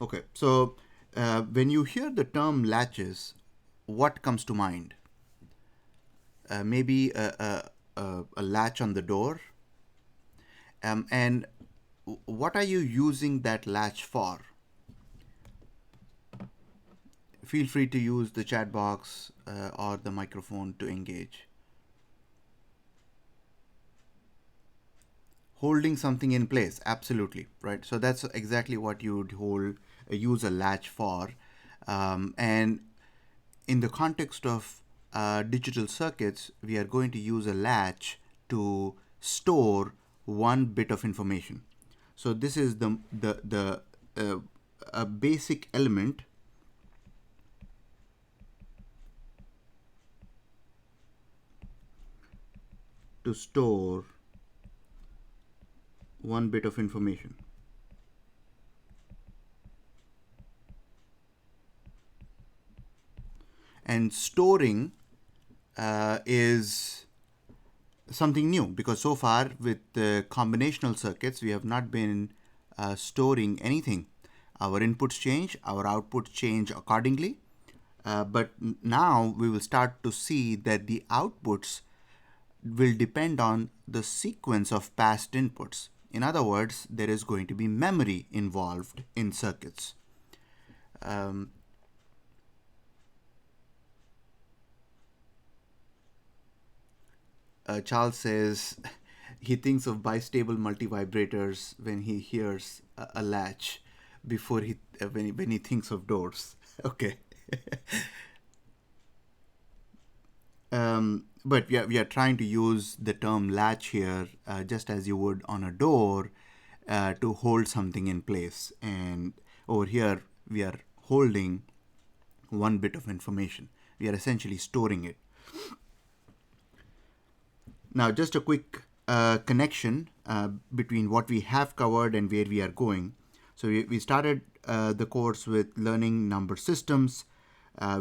Okay, so when you hear the term latches, what comes to mind? Maybe a latch on the door. And what are you using that latch for? Feel free to use the chat box or the microphone to engage. Holding something in place, absolutely, right? So that's exactly what you would use a latch for. And in the context of digital circuits, we are going to use a latch to store one bit of information. So this is a basic element to store one bit of information. And storing is something new, because so far with the combinational circuits, we have not been storing anything. Our inputs change, our outputs change accordingly. But now we will start to see that the outputs will depend on the sequence of past inputs. In other words, there is going to be memory involved in circuits. Charles says he thinks of bistable multivibrators when he hears a latch before when he thinks of doors. Okay. But we are trying to use the term latch here just as you would on a door to hold something in place. And over here, we are holding one bit of information. We are essentially storing it. Now, just a quick connection between what we have covered and where we are going. So we started the course with learning number systems.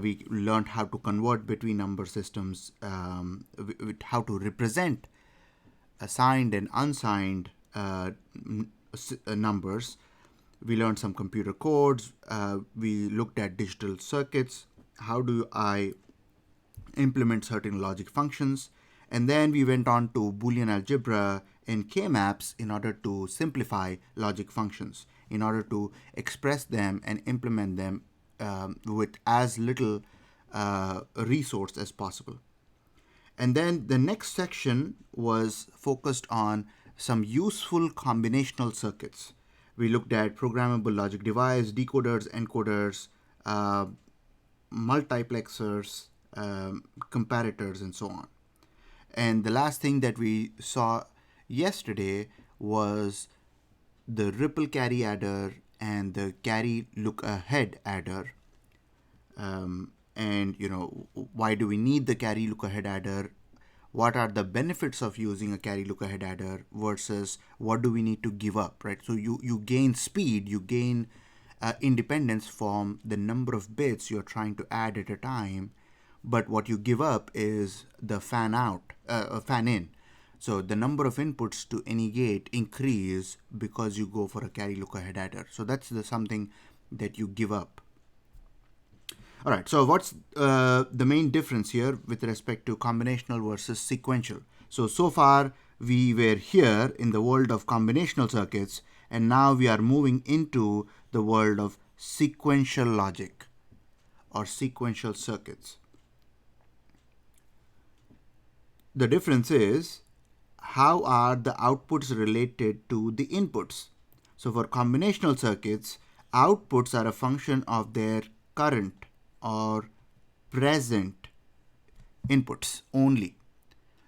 We learned how to convert between number systems, how to represent signed and unsigned numbers. We learned some computer codes. We looked at digital circuits. How do I implement certain logic functions? And then we went on to Boolean algebra and K-maps in order to simplify logic functions, in order to express them and implement them with as little resource as possible. And then the next section was focused on some useful combinational circuits. We looked at programmable logic device, decoders, encoders, multiplexers, comparators, and so on. And the last thing that we saw yesterday was the ripple carry adder and the carry look ahead adder. And why do we need the carry look ahead adder? What are the benefits of using a carry look ahead adder versus what do we need to give up, right? So you gain speed, you gain independence from the number of bits you're trying to add at a time, but what you give up is the fan in. So the number of inputs to any gate increase because you go for a carry look ahead adder. So that's something that you give up. All right, so what's the main difference here with respect to combinational versus sequential? So far we were here in the world of combinational circuits, and now we are moving into the world of sequential logic or sequential circuits. The difference is how are the outputs related to the inputs. So for combinational circuits, outputs are a function of their current or present inputs only.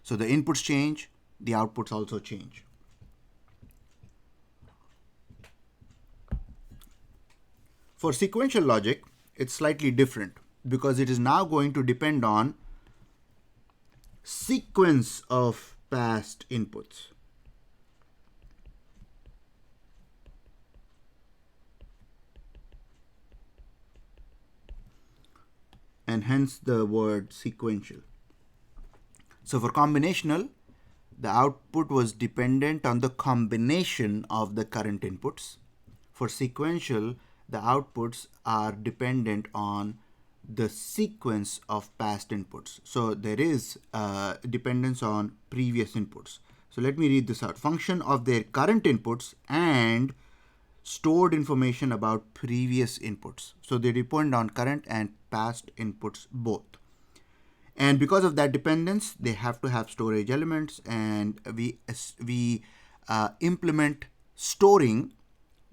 So the inputs change, the outputs also change. For sequential logic, it's slightly different because it is now going to depend on sequence of past inputs. And hence the word sequential. So for combinational, the output was dependent on the combination of the current inputs. For sequential, the outputs are dependent on the sequence of past inputs. So there is dependence on previous inputs. So let me read this out. Function of their current inputs and stored information about previous inputs. So they depend on current and past inputs both. And because of that dependence, they have to have storage elements, and we implement storing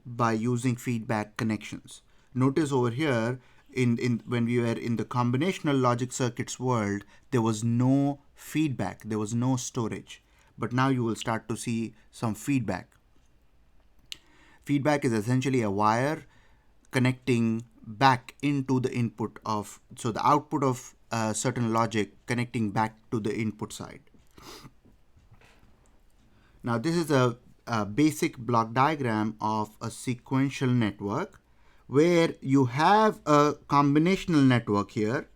by using feedback connections. Notice over here, in when we were in the combinational logic circuits world, there was no feedback, there was no storage. But now you will start to see some feedback. Feedback is essentially a wire connecting back into the input of, so the output of certain logic connecting back to the input side. Now this is a basic block diagram of a sequential network where you have a combinational network here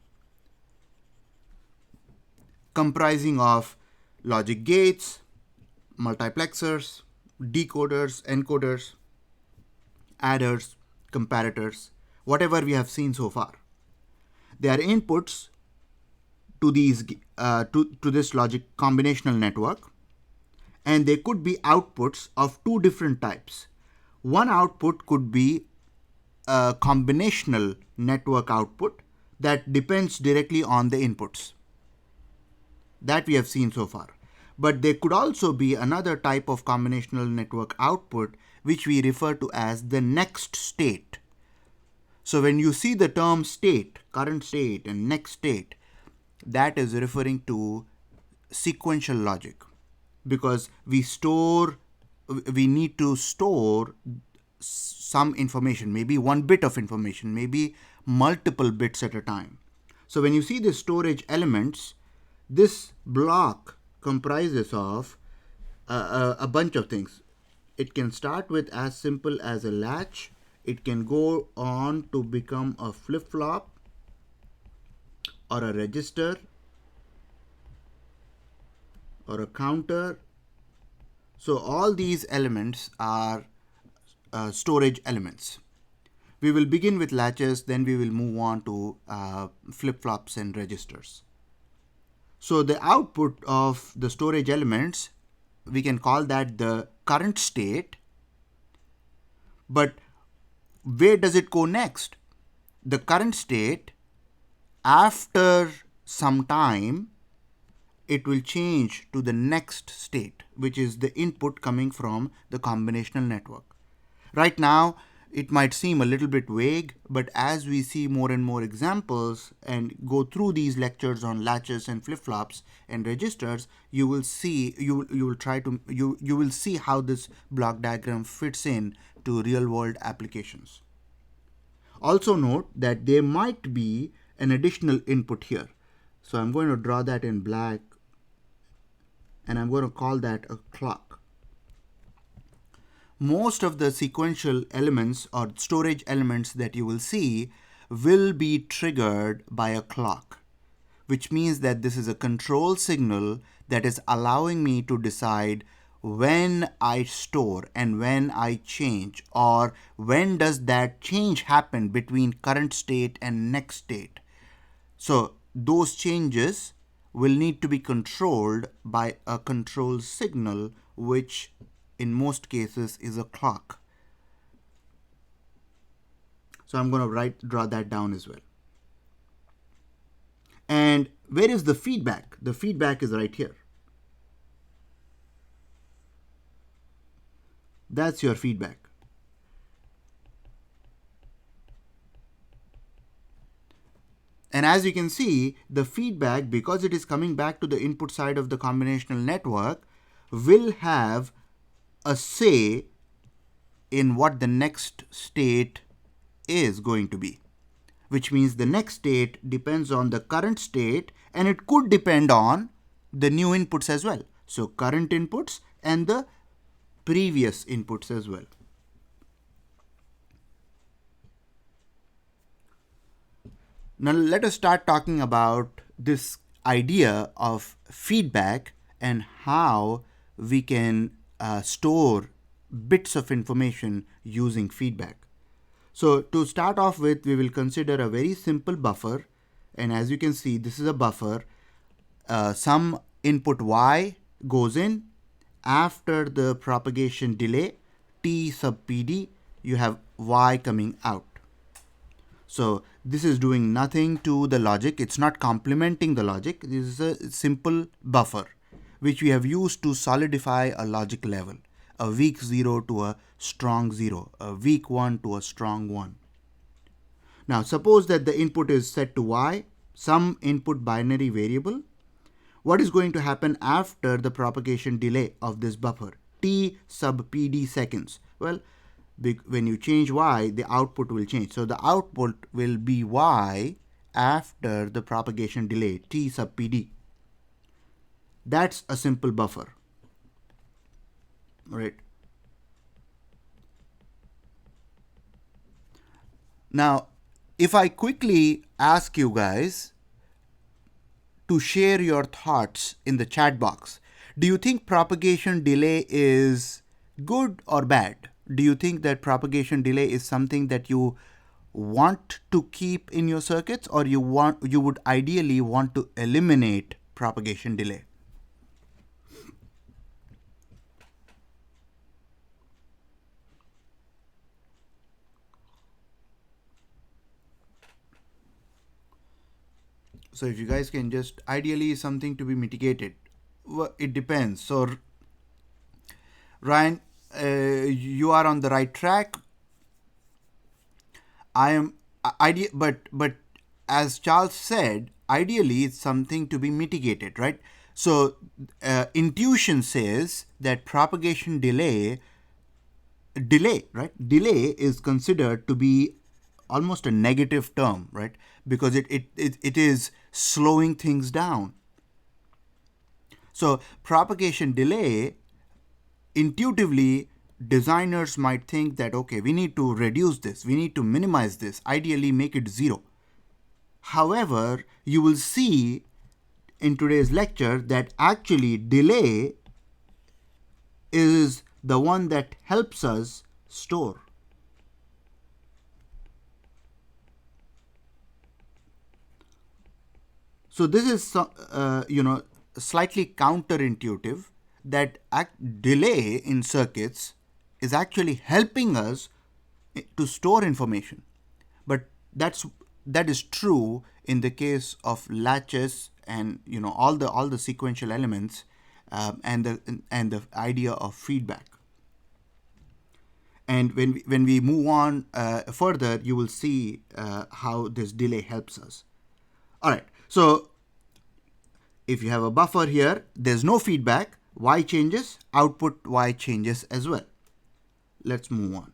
comprising of logic gates, multiplexers, decoders, encoders, adders, comparators, whatever we have seen so far. They are inputs to these to this logic combinational network, and they could be outputs of two different types. One output could be a combinational network output that depends directly on the inputs that we have seen so far. But there could also be another type of combinational network output which we refer to as the next state. So when you see the term state, current state and next state, that is referring to sequential logic, because we need to store some information, maybe one bit of information, maybe multiple bits at a time. So when you see the storage elements, this block comprises of a bunch of things. It can start with as simple as a latch. It can go on to become a flip-flop or a register or a counter. So all these elements are storage elements. We will begin with latches, then we will move on to flip-flops and registers. So the output of the storage elements, we can call that the current state. But where does it go next? The current state, after some time, it will change to the next state, which is the input coming from the combinational network. Right now, it might seem a little bit vague, but as we see more and more examples and go through these lectures on latches and flip-flops and registers, you will see how this block diagram fits in to real-world applications. Also note that there might be an additional input here. So I'm going to draw that in black, and I'm going to call that a clock. Most of the sequential elements or storage elements that you will see will be triggered by a clock, which means that this is a control signal that is allowing me to decide when I store and when I change, or when does that change happen between current state and next state. So those changes will need to be controlled by a control signal, which in most cases is a clock. So I'm going to draw that down as well. And where is the feedback? The feedback is right here. That's your feedback. And as you can see, the feedback, because it is coming back to the input side of the combinational network, will have a say in what the next state is going to be, which means the next state depends on the current state, and it could depend on the new inputs as well. So current inputs and the previous inputs as well. Now let us start talking about this idea of feedback and how we can store bits of information using feedback. So to start off with, we will consider a very simple buffer. And as you can see, this is a buffer. Some input y goes in. After the propagation delay, t sub pd, you have y coming out. So this is doing nothing to the logic. It's not complementing the logic. This is a simple buffer which we have used to solidify a logic level, a weak 0 to a strong 0, a weak 1 to a strong 1. Now suppose that the input is set to y, some input binary variable. What is going to happen after the propagation delay of this buffer? T sub pd seconds. Well, when you change y, the output will change. So the output will be y after the propagation delay, t sub pd. That's a simple buffer, right? Now, if I quickly ask you guys to share your thoughts in the chat box, do you think propagation delay is good or bad? Do you think that propagation delay is something that you want to keep in your circuits, or you would ideally want to eliminate propagation delay? So if you guys can just, ideally something to be mitigated. Well, it depends. So Ryan, you are on the right track. I am but as Charles said, ideally it's something to be mitigated, right? So intuition says that propagation delay, right? Delay is considered to be almost a negative term, right? Because it is slowing things down. So propagation delay, intuitively, designers might think that, okay, we need to reduce this, we need to minimize this, ideally make it 0. However, you will see in today's lecture that actually delay is the one that helps us store. So this is slightly counterintuitive, that delay in circuits is actually helping us to store information. But that is true in the case of latches and all the sequential elements, and the idea of feedback. And when we move on further, you will see how this delay helps us. All right. So if you have a buffer here, there's no feedback, y changes, output y changes as well. Let's move on.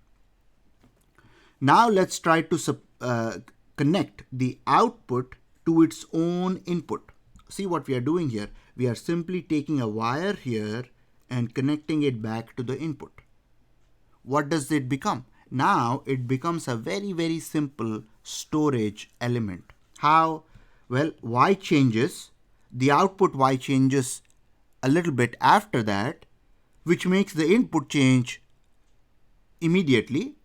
Now let's try to connect the output to its own input. See what we are doing here. We are simply taking a wire here and connecting it back to the input. What does it become? Now it becomes a very, very simple storage element. How? Well, y changes, the output y changes a little bit after that, which makes the input change immediately,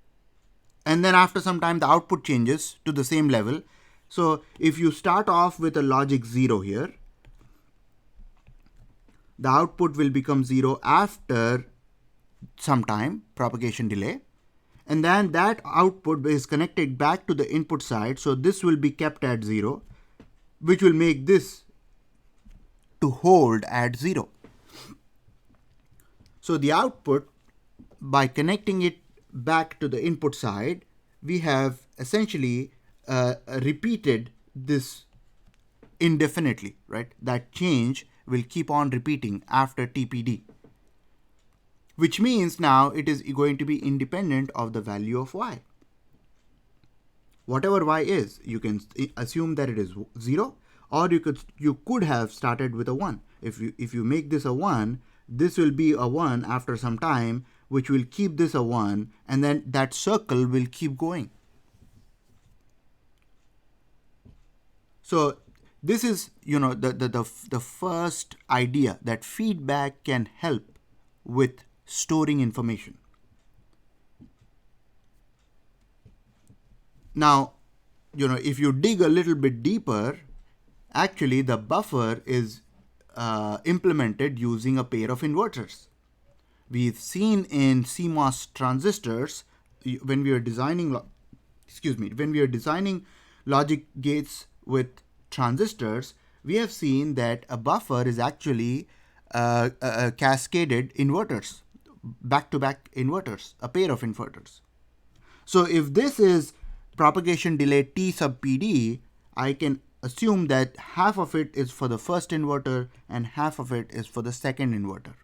and then after some time the output changes to the same level. So if you start off with a logic 0 here, the output will become 0 after some time, propagation delay, and then that output is connected back to the input side, so this will be kept at 0, which will make this to hold at 0. So the output, by connecting it back to the input side, we have essentially repeated this indefinitely, right? That change will keep on repeating after TPD, which means now it is going to be independent of the value of y. Whatever y is, you can assume that it is 0, or you could have started with a 1. If you make this a 1, this will be a 1 after some time, which will keep this a 1, and then that circle will keep going. So this is the first idea, that feedback can help with storing information. Now, if you dig a little bit deeper, actually the buffer is implemented using a pair of inverters. We've seen in CMOS transistors when we are designing, when we are designing logic gates with transistors, we have seen that a buffer is actually cascaded inverters, back-to-back inverters, a pair of inverters. So if this is propagation delay T sub PD, I can assume that half of it is for the first inverter and half of it is for the second inverter.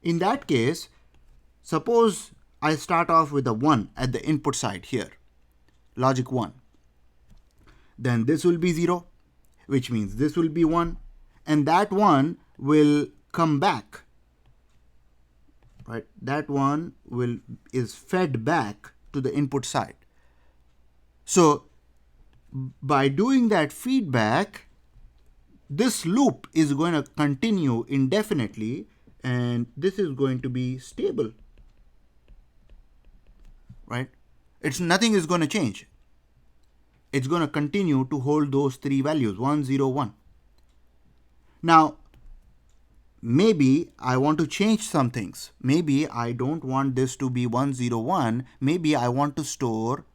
In that case, suppose I start off with a 1 at the input side here, logic 1. Then this will be 0, which means this will be 1, and that 1 will come back. Right? That one is fed back to the input side. So by doing that feedback, this loop is going to continue indefinitely, and this is going to be stable. Right? Nothing is going to change. It's going to continue to hold those three values, 1, 0, 1. Now, maybe I want to change some things. Maybe I don't want this to be 1, 0, 1. Maybe I want to store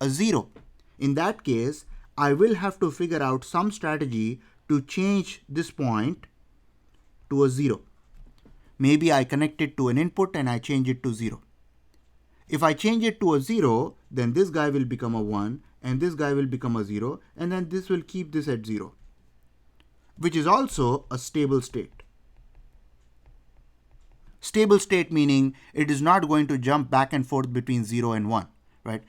a 0. In that case, I will have to figure out some strategy to change this point to a 0. Maybe I connect it to an input and I change it to 0. If I change it to a 0, then this guy will become a 1 and this guy will become a 0, and then this will keep this at 0, which is also a stable state. Stable state meaning it is not going to jump back and forth between 0 and 1, right?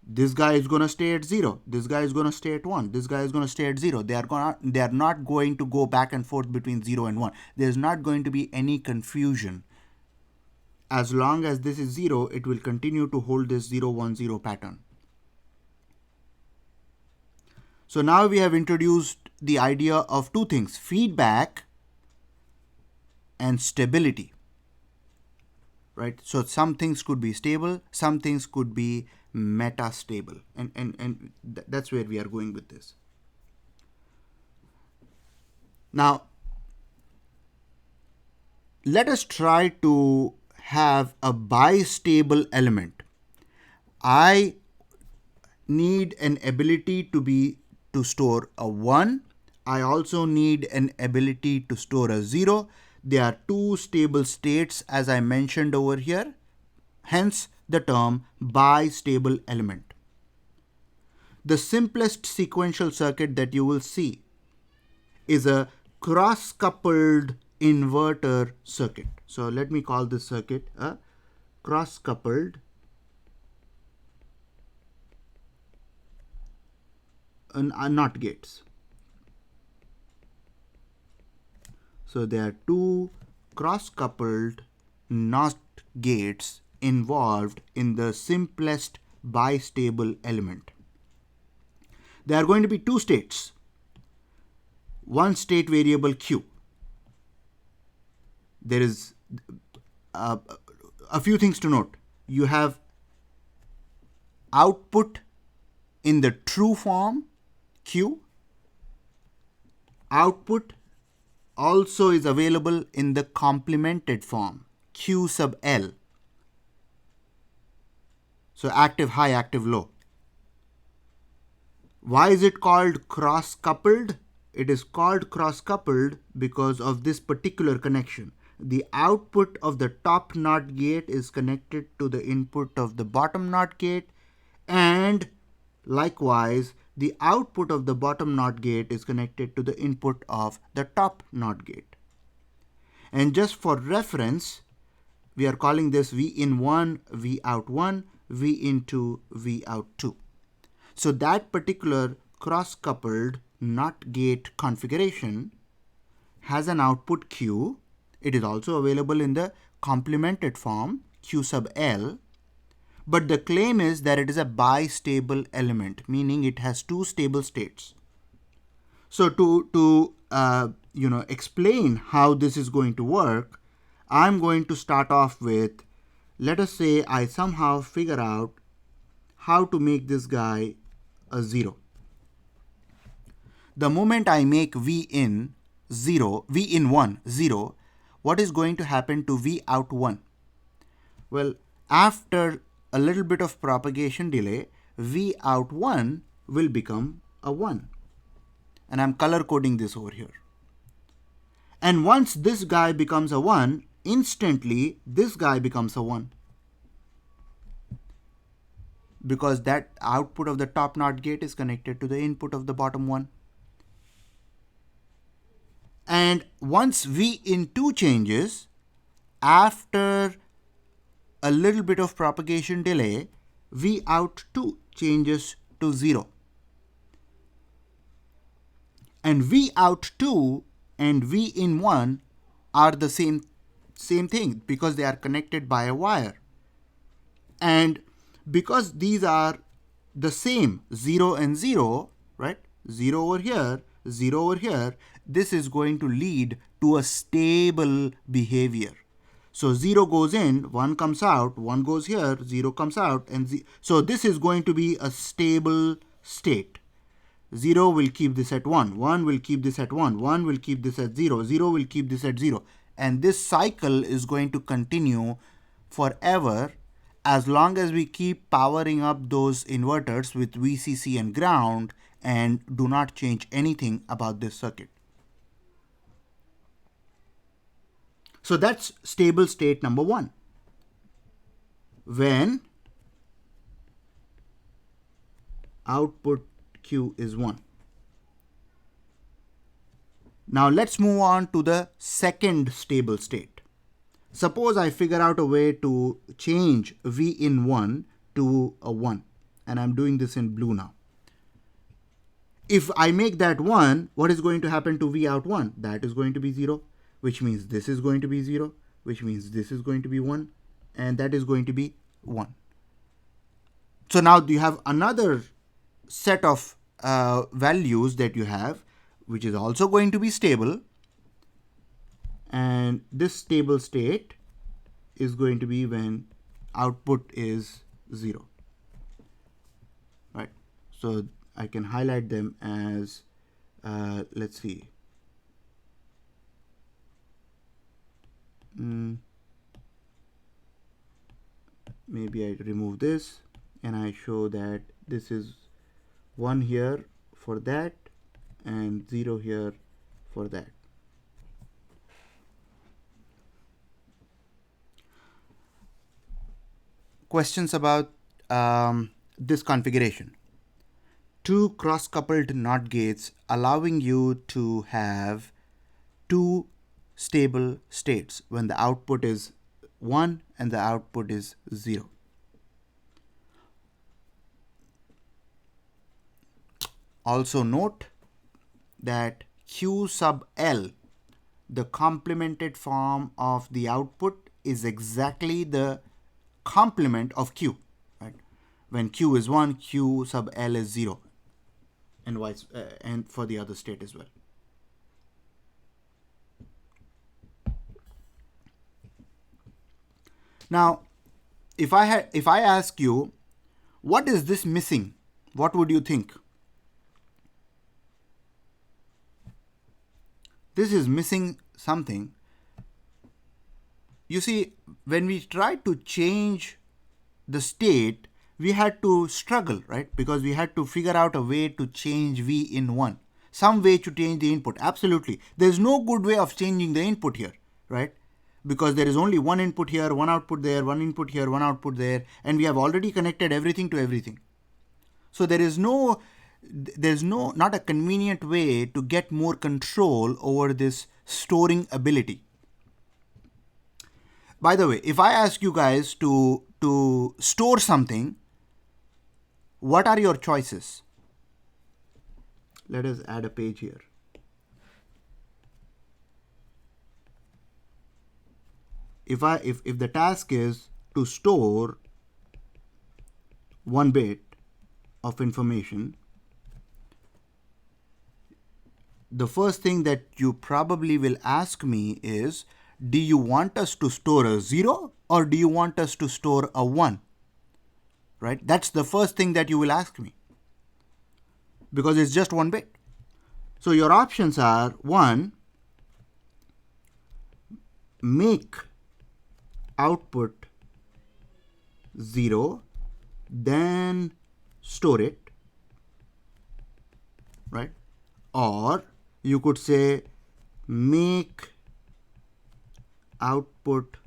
This guy is going to stay at 0. This guy is going to stay at 1. This guy is going to stay at 0. They are not going to go back and forth between 0 and 1. There's not going to be any confusion. As long as this is 0, it will continue to hold this 0, 1, 0 pattern. So now we have introduced the idea of two things, feedback and stability. Right? So some things could be stable, some things could be metastable, and that's where we are going with this. Now, let us try to have a bistable element. I need an ability to store a 1. I also need an ability to store a 0. There are two stable states as I mentioned over here, hence the term bistable element. The simplest sequential circuit that you will see is a cross-coupled inverter circuit. So let me call this circuit a cross-coupled NOT gates. So there are two cross-coupled NOT gates involved in the simplest bistable element. There are going to be two states. One state variable Q. There is a few things to note. You have output in the true form Q. Output also is available in the complemented form Q sub L. So active high, active low. Why is it called cross-coupled? It is called cross-coupled because of this particular connection. The output of the top NOT gate is connected to the input of the bottom NOT gate, and likewise the output of the bottom NOT gate is connected to the input of the top NOT gate. And just for reference, we are calling this V in 1, V out 1, V in 2, V out 2. So that particular cross-coupled NOT gate configuration has an output Q. It is also available in the complemented form Q sub L. But the claim is that it is a bistable element, meaning it has two stable states. So to explain how this is going to work, I'm going to start off with, let us say I somehow figure out how to make this guy a 0. The moment I make V in 0, V in 1, 0, what is going to happen to V out 1? Well, after a little bit of propagation delay, V out 1 will become a 1. And I'm color coding this over here. And once this guy becomes a 1, instantly this guy becomes a 1. Because that output of the top NOT gate is connected to the input of the bottom one. And once V in 2 changes, after a little bit of propagation delay, V out 2 changes to 0. And V out 2 and V in 1 are the same thing because they are connected by a wire. And because these are the same 0 and 0, right? 0 over here, 0 over here, this is going to lead to a stable behavior. So 0 goes in, 1 comes out, 1 goes here, 0 comes out, and so this is going to be a stable state. 0 will keep this at 1, 1 will keep this at 1, 1 will keep this at 0, 0 will keep this at 0. And this cycle is going to continue forever as long as we keep powering up those inverters with VCC and ground and do not change anything about this circuit. So that's stable state number 1. When output Q is 1. Now let's move on to the second stable state. Suppose I figure out a way to change V in 1 to a 1, and I'm doing this in blue now. If I make that 1, what is going to happen to V out 1? That is going to be 0, which means this is going to be 0, which means this is going to be 1, and that is going to be 1. So now you have another set of values that you have, which is also going to be stable. And this stable state is going to be when output is 0, right? So I can highlight them as, let's see. Maybe I remove this and I show that this is 1 here for that and 0 here for that. Questions about this configuration. 2 cross-coupled NOT gates allowing you to have 2 stable states when the output is 1 and the output is 0. Also note that Q sub L, the complemented form of the output, is exactly the complement of Q. Right? When Q is 1, Q sub L is 0, and vice and for the other state as well. Now, if I ask you, what is this missing? What would you think? This is missing something. You see, when we tried to change the state, we had to struggle, right? Because we had to figure out a way to change V in 1. Some way to change the input. Absolutely. There's no good way of changing the input here, right? Because there is only one input here, one output there, one input here, one output there, and we have already connected everything to everything. So there's not a convenient way to get more control over this storing ability. By the way, if I ask you guys to store something, what are your choices? Let us add a page here. If the task is to store 1 bit of information, the first thing that you probably will ask me is, do you want us to store a 0 or do you want us to store a 1? right? That's the first thing that you will ask me because it's just 1 bit. So your options are: 1, make output 0, then store it, right? Or you could say make output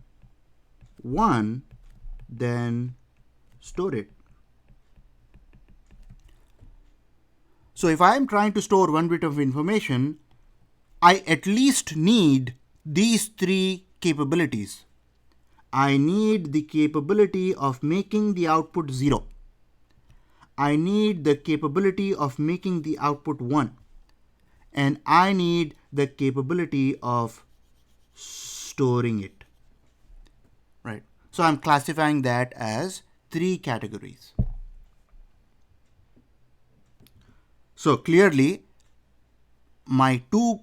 1, then store it. So if I am trying to store 1 bit of information, I at least need these 3 capabilities. I need the capability of making the output 0. I need the capability of making the output 1. And I need the capability of storing it, right? So I'm classifying that as 3 categories. So clearly, my 2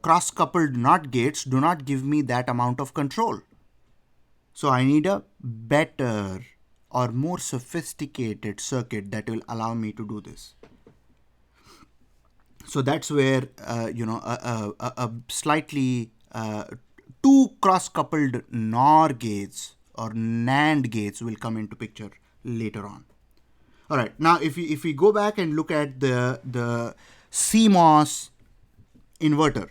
cross-coupled NOT gates do not give me that amount of control. So I need a better or more sophisticated circuit that will allow me to do this. So that's where a slightly 2 cross-coupled NOR gates or NAND gates will come into picture later on. All right, now if we go back and look at the CMOS inverter,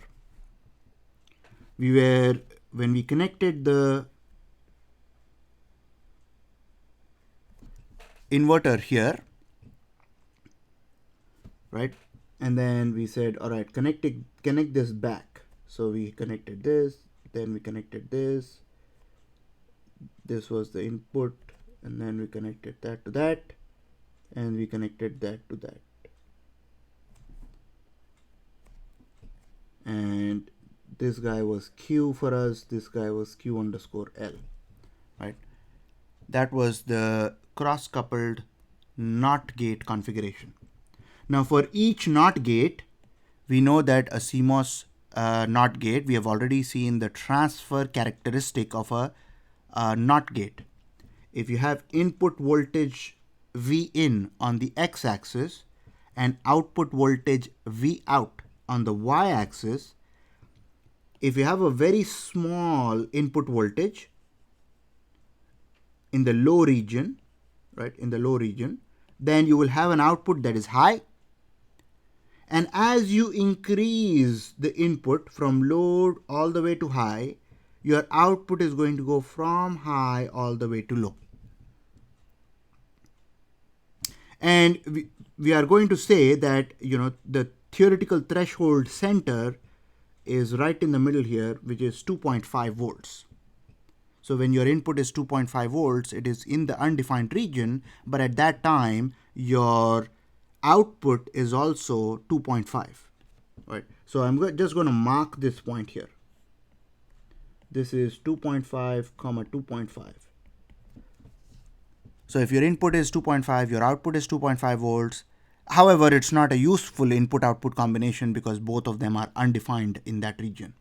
when we connected the inverter here, right? And then we said, all right, connect this back. So we connected this, then we connected this. This was the input, and then we connected that to that, and we connected that to that. And this guy was Q for us, this guy was Q underscore L, right? That was the cross-coupled NOT gate configuration. Now for each NOT gate, we know that a CMOS NOT gate, we have already seen the transfer characteristic of a NOT gate. If you have input voltage Vin on the x-axis and output voltage Vout on the y-axis, if you have a very small input voltage in the low region, right, in the low region, then you will have an output that is high. And as you increase the input from low all the way to high, your output is going to go from high all the way to low. And we are going to say that, the theoretical threshold center is right in the middle here, which is 2.5 volts. So when your input is 2.5 volts, it is in the undefined region, but at that time, your output is also 2.5, right? So I'm just going to mark this point here. This is 2.5, 2.5. So if your input is 2.5, your output is 2.5 volts. However, it's not a useful input-output combination because both of them are undefined in that region.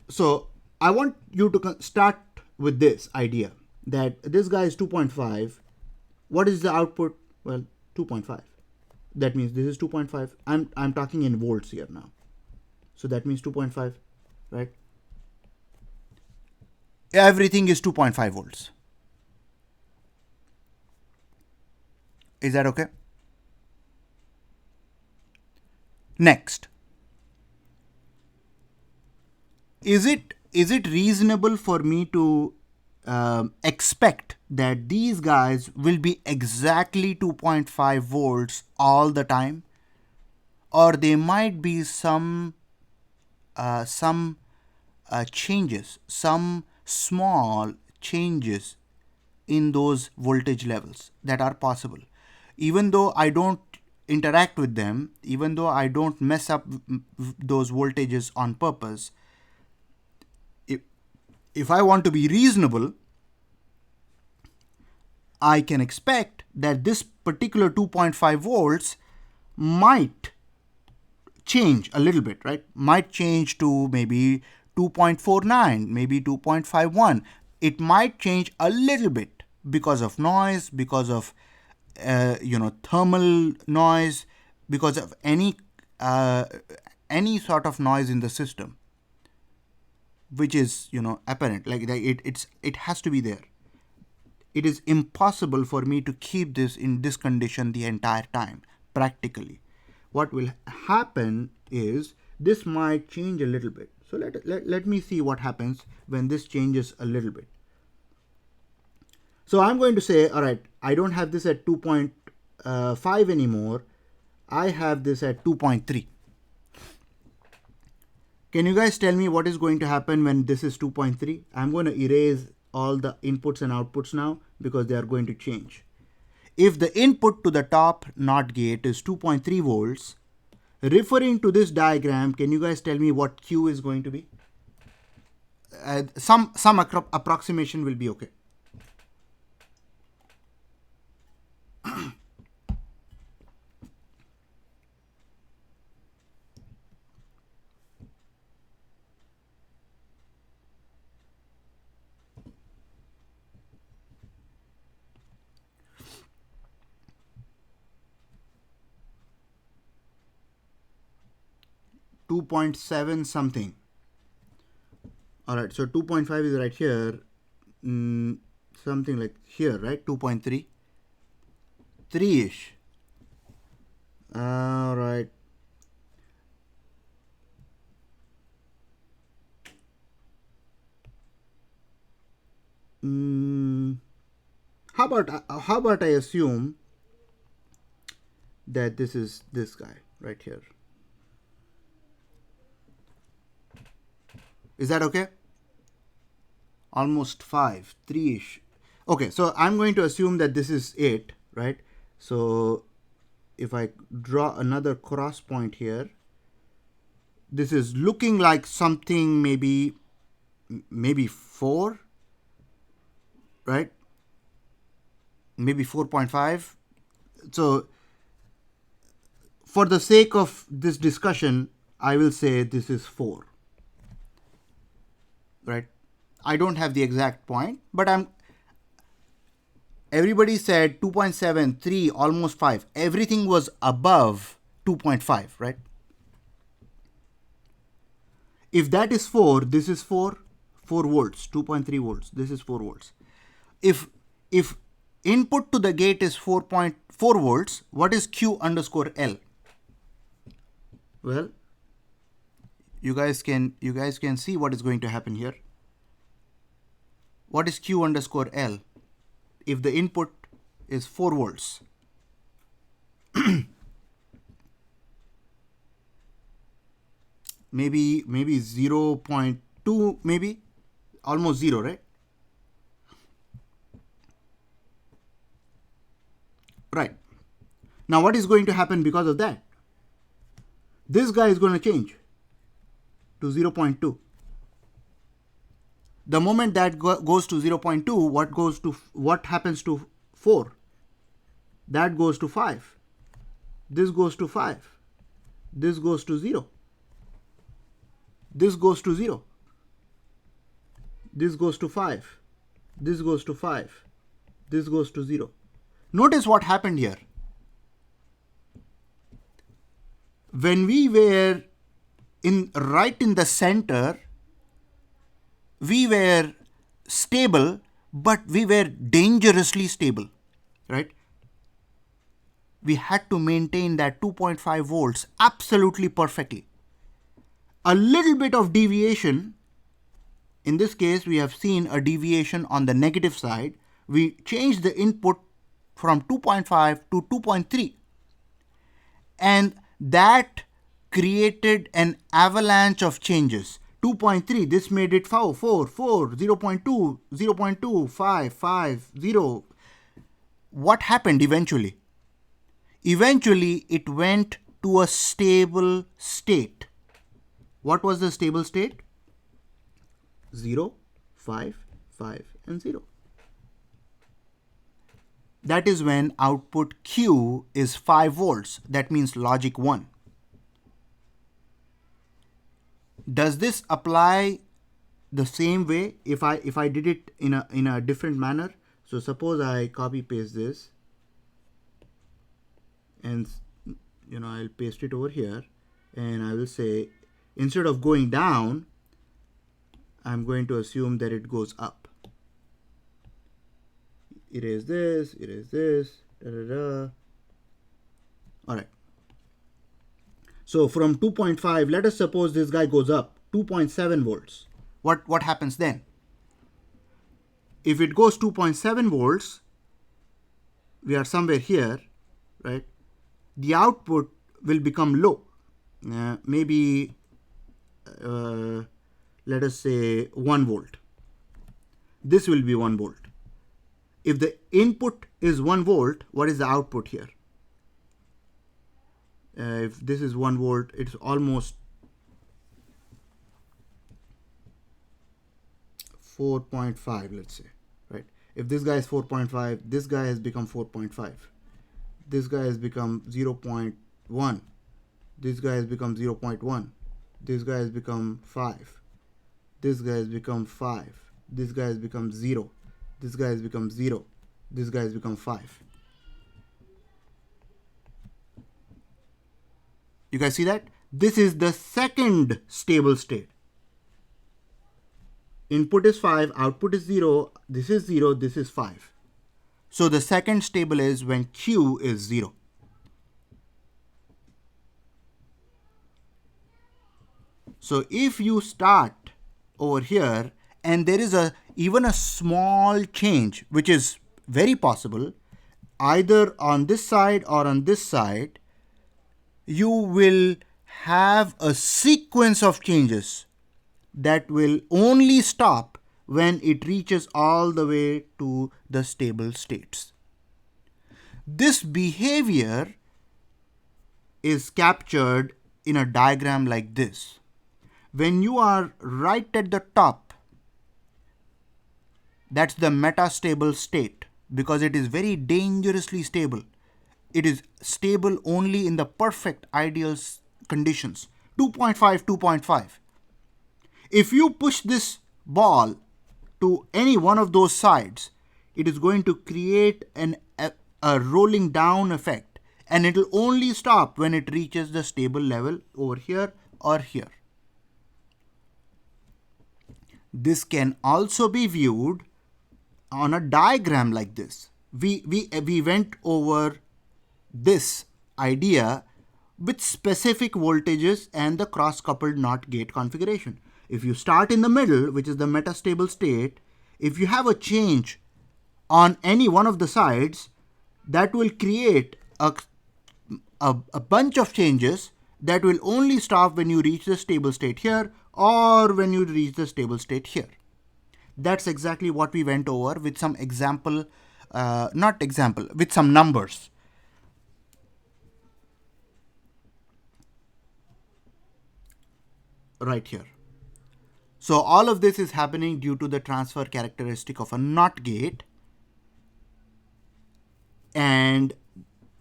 So I want you to start with this idea that this guy is 2.5. What is the output? Well, 2.5. That means this is 2.5. I'm talking in volts here now. So that means 2.5, right? Everything is 2.5 volts. Is that okay? Next. Is it reasonable for me to expect that these guys will be exactly 2.5 volts all the time, or there might be some changes, some small changes in those voltage levels that are possible, even though I don't interact with them, even though I don't mess up those voltages on purpose. If I want to be reasonable, I can expect that this particular 2.5 volts might change a little bit, right? Might change to maybe 2.49, maybe 2.51, it might change a little bit because of noise, because of thermal noise, because of any sort of noise in the system, which is apparent. Like it has to be there. It is impossible for me to keep this in this condition the entire time practically. What will happen is this might change a little bit. So let me see what happens when this changes a little bit. So I'm going to say, all right, I don't have this at 2.5 anymore. I have this at 2.3. Can you guys tell me what is going to happen when this is 2.3? I'm going to erase all the inputs and outputs now because they are going to change. If the input to the top NOT gate is 2.3 volts, referring to this diagram, can you guys tell me what Q is going to be? Some approximation will be okay. .7 something. All right, so 2.5 is right here, something like here, right? 2.3, 3-ish. All right. How about I assume that this is this guy right here? Is that okay? Almost 5, 3-ish. Okay, so I'm going to assume that this is it, right? So if I draw another cross point here, this is looking like something maybe 4, right? Maybe 4.5. So for the sake of this discussion, I will say this is 4, right? I don't have the exact point, but everybody said 2.7, 3, almost 5. Everything was above 2.5, right? If that is 4, this is 4 volts, 2.3 volts. This is 4 volts. If input to the gate is 4.4 volts, what is Q underscore L? Well, you guys can see what is going to happen here. What is Q underscore L? If the input is 4 volts. maybe 0.2, maybe almost 0, right? Right. Now what is going to happen because of that? This guy is going to change to 0.2. The moment that goes to 0.2, what happens to 4? That goes to 5. This goes to 5. This goes to 0. This goes to 0. This goes to 5. This goes to 5. This goes to 0. Notice what happened here. When we were right in the center, we were stable, but we were dangerously stable, right? We had to maintain that 2.5 volts absolutely perfectly. A little bit of deviation, in this case, we have seen a deviation on the negative side. We changed the input from 2.5 to 2.3. And that created an avalanche of changes. 2.3, this made it 4, 0.2, 0.2, 5, 0. What happened eventually? Eventually, it went to a stable state. What was the stable state? 0, 5, 5, and 0. That is when output Q is 5 volts. That means logic 1. Does this apply the same way if I did it in a different manner. So suppose I copy paste this, and I'll paste it over here, and I will say instead of going down, I'm going to assume that it goes up. Erase this, da, da, da. All right. So from 2.5, let us suppose this guy goes up 2.7 volts. What happens then? If it goes 2.7 volts, we are somewhere here, right? The output will become low. Maybe let us say 1 volt. This will be 1 volt. If the input is 1 volt, what is the output here? If this is 1 volt, it's almost 4.5, let's say, right? If this guy is 4.5, this guy has become 4.5. This guy has become 0.1. This guy has become 0.1. This guy has become 5. This guy has become 5. This guy has become 0. This guy has become 0. This guy has become 5. You guys see that? This is the second stable state. Input is 5, output is 0, this is 0, this is 5. So the second stable is when Q is 0. So if you start over here and there is even a small change, which is very possible, either on this side or on this side, you will have a sequence of changes that will only stop when it reaches all the way to the stable states. This behavior is captured in a diagram like this. When you are right at the top, that's the metastable state, because it is very dangerously stable. It is stable only in the perfect ideal conditions. 2.5, 2.5. If you push this ball to any one of those sides, it is going to create a rolling down effect, and it will only stop when it reaches the stable level over here or here. This can also be viewed on a diagram like this. We went over this idea with specific voltages and the cross-coupled NOT gate configuration. If you start in the middle, which is the metastable state, if you have a change on any one of the sides, that will create a bunch of changes that will only stop when you reach the stable state here or when you reach the stable state here. That's exactly what we went over with some with some numbers. Right here. So all of this is happening due to the transfer characteristic of a NOT gate and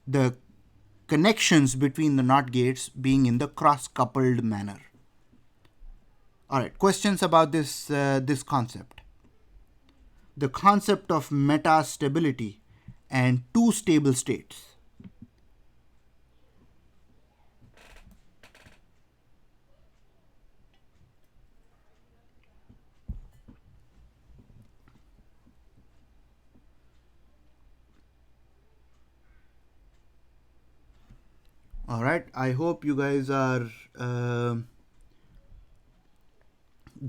the connections between the NOT gates being in the cross-coupled manner. All right, questions about this concept. The concept of metastability and two stable states. All right, I hope you guys are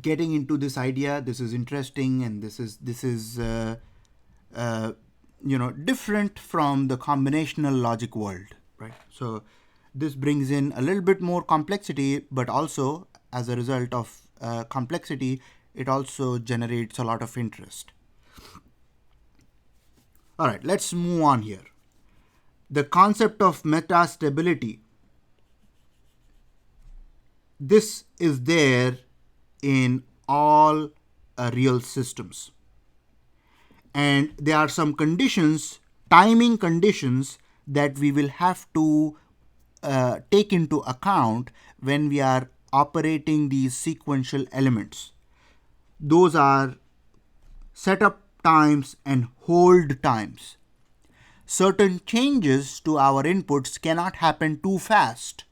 getting into this idea. This is interesting, and this is different from the combinational logic world, right? So this brings in a little bit more complexity, but also as a result of complexity, it also generates a lot of interest. All right, let's move on here. The concept of metastability. This is there in all real systems. And there are some conditions, timing conditions, that we will have to take into account when we are operating these sequential elements. Those are setup times and hold times. Certain changes to our inputs cannot happen too fast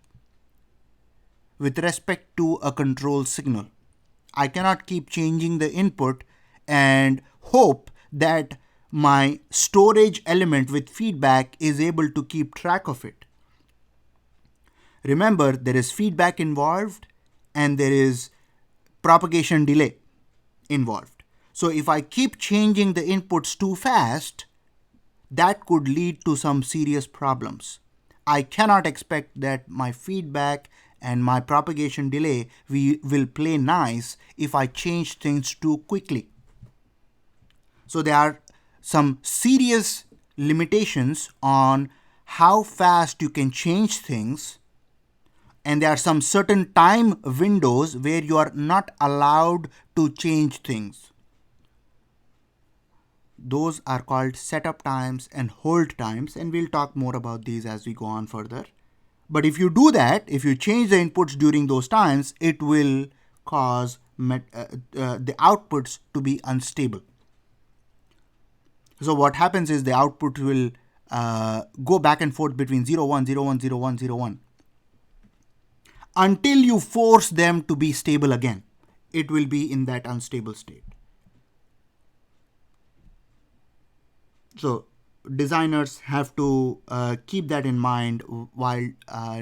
with respect to a control signal. I cannot keep changing the input and hope that my storage element with feedback is able to keep track of it. Remember, there is feedback involved and there is propagation delay involved. So if I keep changing the inputs too fast, that could lead to some serious problems. I cannot expect that my feedback and my propagation delay will play nice if I change things too quickly. So there are some serious limitations on how fast you can change things, and there are some certain time windows where you are not allowed to change things. Those are called setup times and hold times, and we'll talk more about these as we go on further. But if you do that, if you change the inputs during those times, it will cause the outputs to be unstable. So what happens is the output will go back and forth between 0, 1, 0, 1, 0, 1, 0, 1 until you force them to be stable again. It will be in that unstable state. So designers have to keep that in mind while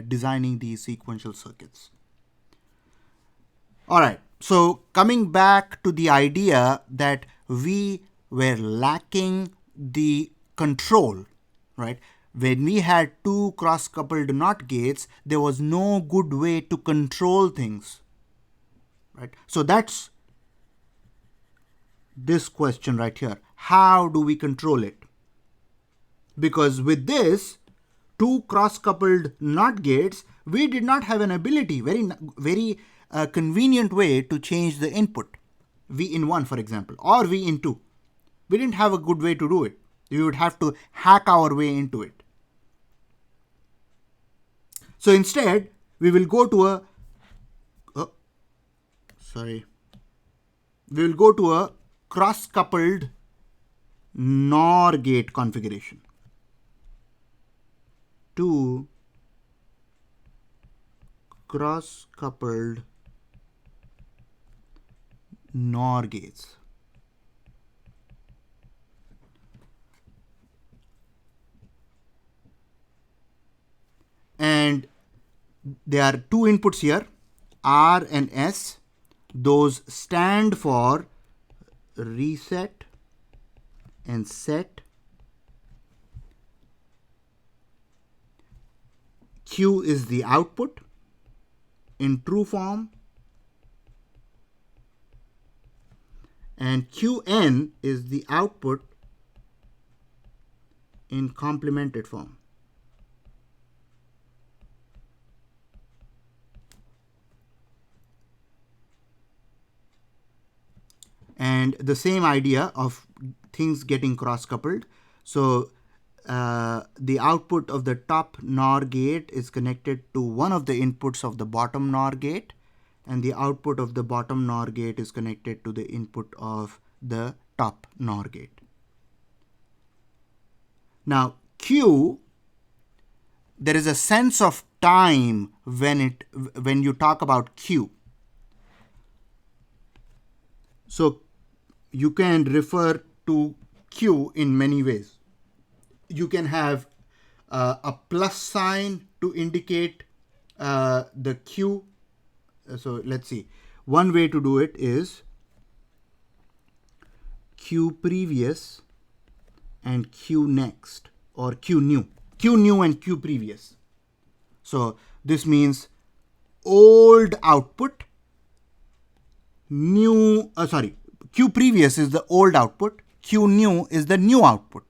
designing these sequential circuits. All right, so coming back to the idea that we were lacking the control, right? When we had two cross-coupled NOT gates, there was no good way to control things, right? So that's this question right here. How do we control it? Because with this two cross-coupled NOT gates, we did not have an ability, very convenient way to change the input, V in 1 for example, or V in 2. We didn't have a good way to do it. We would have to hack our way into it. So instead, we will go to a cross-coupled NOR gate configuration. Two cross-coupled NOR gates. And there are two inputs here, R and S. Those stand for reset and set. Q is the output in true form, and Qn is the output in complemented form. And the same idea of things getting cross-coupled. So the output of the top NOR gate is connected to one of the inputs of the bottom NOR gate, and the output of the bottom NOR gate is connected to the input of the top NOR gate. Now Q, there is a sense of time when you talk about Q. So you can refer to Q in many ways. You can have a plus sign to indicate the Q. So let's see. One way to do it is Q previous and Q next, or Q new. Q new and Q previous. So this means old output, new, Q previous is the old output, Q new is the new output.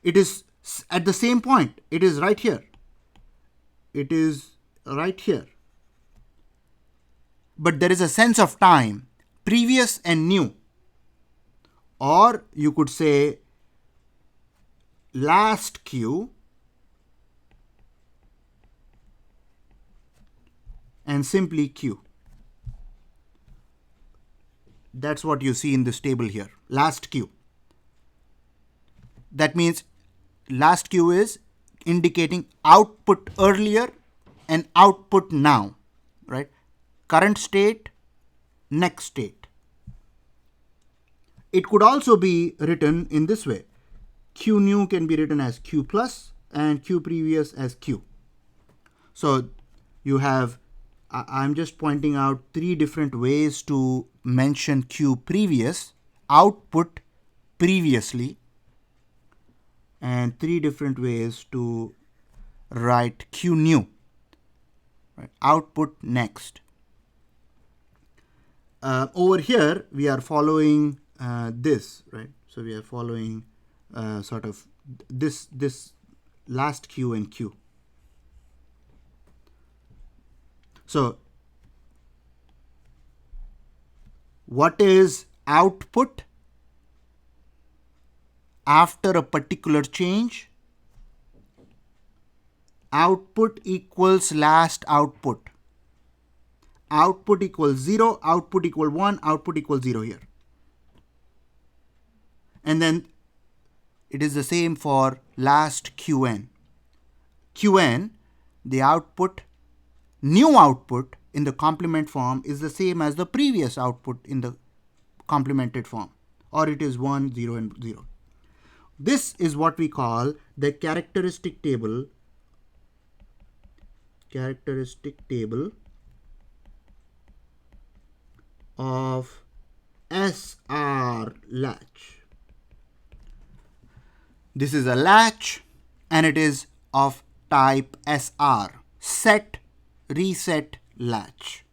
It is at the same point. It is right here. It is right here. But there is a sense of time, previous and new. Or you could say last Q and simply Q. That's what you see in this table here, last Q. That means last Q is indicating output earlier and output now, right? Current state, next state. It could also be written in this way. Q new can be written as Q plus and Q previous as Q. So you have, I'm just pointing out 3 different ways to mention Q previous, output previously, and 3 different ways to write Q new, right? Output next. Over here, we are following this, right? So we are following sort of this last Q and Q. So what is output after a particular change? Output equals last output. Output equals 0, output equal 1, output equals 0 here. And then it is the same for last Qn. Qn, the output, new output in the complement form is the same as the previous output in the complemented form, or it is 1, 0, and 0. This is what we call the characteristic table of SR latch. This is a latch and it is of type SR, set reset latch.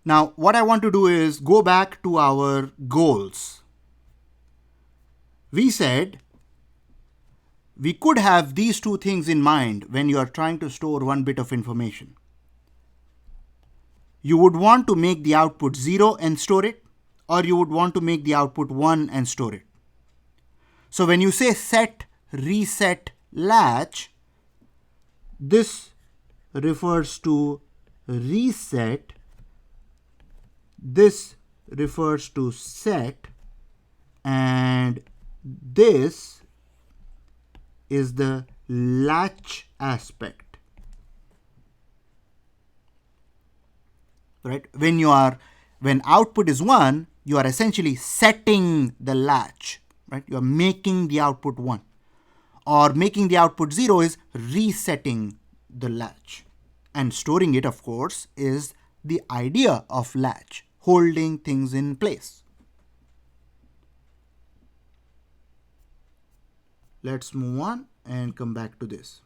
Now, what I want to do is go back to our goals. We said we could have these 2 things in mind when you are trying to store 1 bit of information. You would want to make the output 0 and store it, or you would want to make the output 1 and store it. So when you say set reset latch, this refers to reset, this refers to set, and this is the latch aspect, right? When output is 1, you are essentially setting the latch, right? You are making the output 1, or making the output 0 is resetting the latch, and storing it, of course, is the idea of latch, holding things in place. Let's move on and come back to this.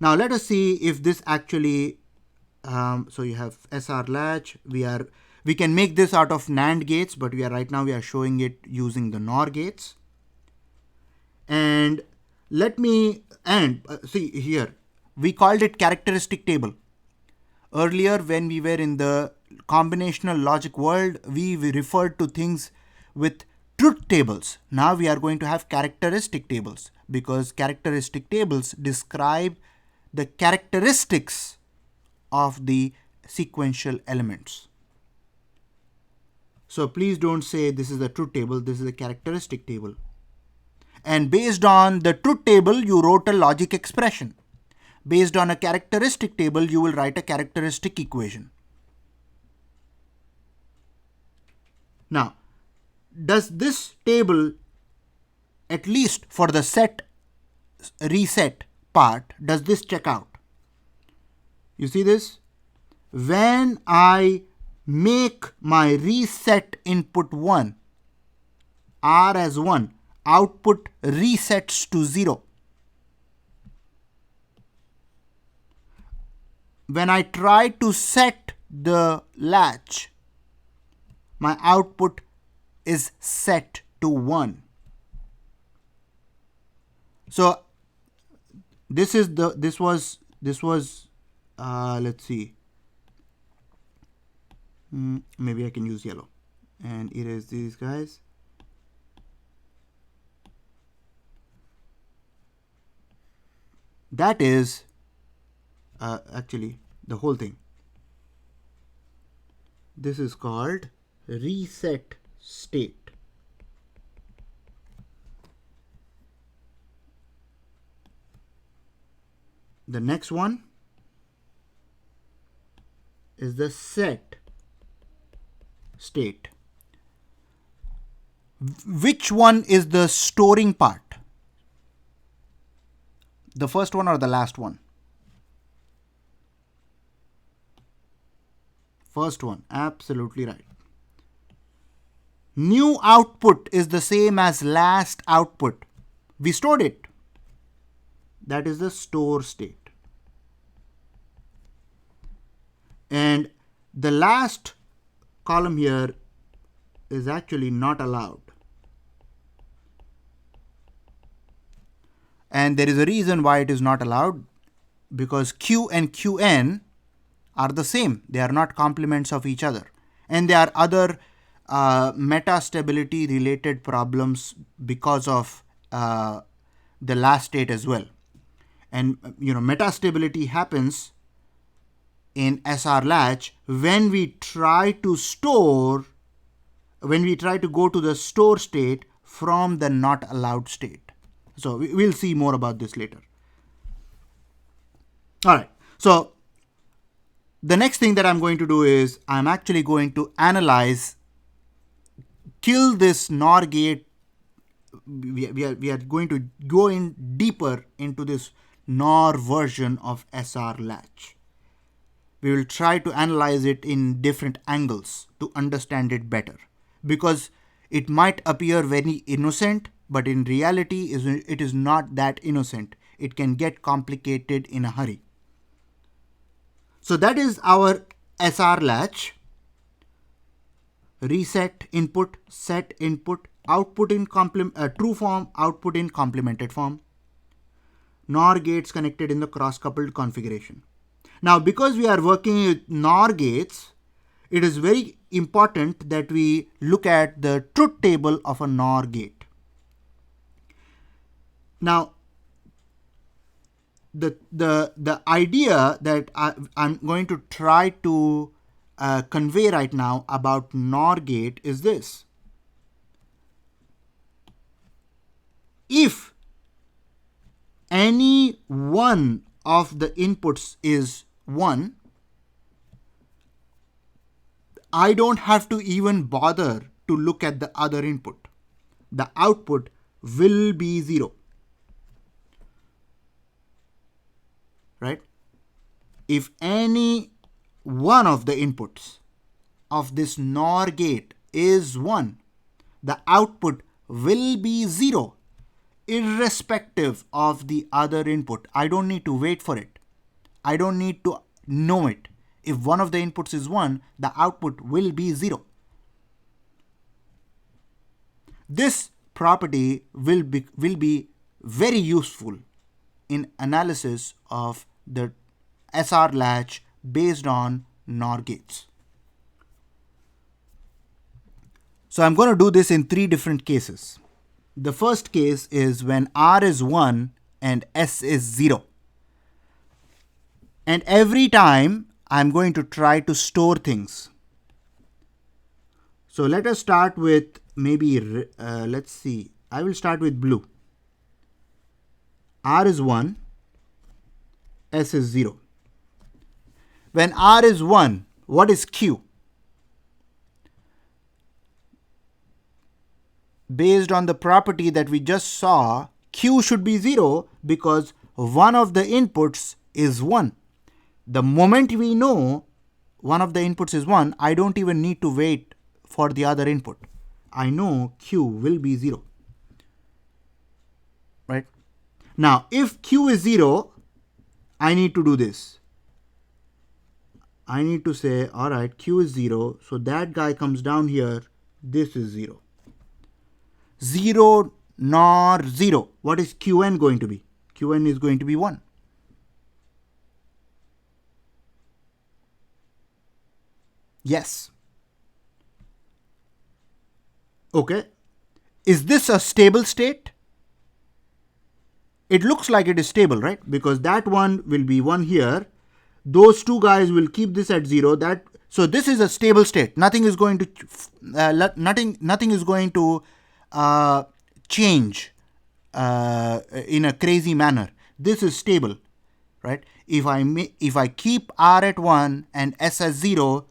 Now let us see if this actually, so you have SR latch, we can make this out of NAND gates, but right now we are showing it using the NOR gates. And let me, see here, we called it characteristic table. Earlier when we were in the combinational logic world, we referred to things with truth tables. Now we are going to have characteristic tables, because characteristic tables describe the characteristics of the sequential elements. So please don't say this is a truth table, this is a characteristic table. And based on the truth table, you wrote a logic expression. Based on a characteristic table, you will write a characteristic equation. Now, does this table, at least for the set reset part, does this check out? You see this? When I make my reset input 1, R as 1, output resets to 0. When I try to set the latch, my output is set to 1. So this was let's see, maybe I can use yellow and erase these guys. That is actually the whole thing. This is called reset state. The next one is the set state. Which one is the storing part? The first one or the last one? First one, absolutely right. New output is the same as last output. We stored it. That is the store state. And the last column here is actually not allowed. And there is a reason why it is not allowed, because Q and Qn are the same. They are not complements of each other. And there are other metastability related problems because of the last state as well. And metastability happens in SR Latch when we try to go to the store state from the not allowed state. So we'll see more about this later. All right. So the next thing that I'm going to do is I'm actually going to kill this NOR gate. We are going to go in deeper into this NOR version of SR Latch. We will try to analyze it in different angles to understand it better, because it might appear very innocent, but in reality it is not that innocent. It can get complicated in a hurry. So that is our SR Latch. Reset input, set input, output in true form, output in complemented form. NOR gates connected in the cross-coupled configuration. Now, because we are working with NOR gates, it is very important that we look at the truth table of a NOR gate. Now, the idea that I'm going to try to convey right now about NOR gate is this. If any one of the inputs is 1, I don't have to even bother to look at the other input. The output will be 0. Right? If any one of the inputs of this NOR gate is 1, the output will be 0, irrespective of the other input. I don't need to wait for it. I don't need to know it. If one of the inputs is 1, the output will be 0. This property will be very useful in analysis of the SR Latch based on NOR gates. So I'm going to do this in 3 different cases. The first case is when R is 1 and S is 0. And every time I'm going to try to store things. So let us start with maybe, let's see, I will start with blue. R is 1, S is 0. When R is 1, what is Q? Based on the property that we just saw, Q should be 0 because one of the inputs is 1. The moment we know one of the inputs is 1, I don't even need to wait for the other input. I know Q will be 0. Right? Now, if Q is 0, I need to do this. I need to say, all right, Q is 0. So that guy comes down here. This is 0. 0 NOR 0. What is Qn going to be? Qn is going to be 1. Yes. Okay. Is this a stable state? it looks like it is stable, right? Because that one will be 1 here. Those two guys will keep this at 0. So this is a stable state. Nothing is going to nothing is going to change in a crazy manner. This is stable, right? If I keep R at 1 and S as 0,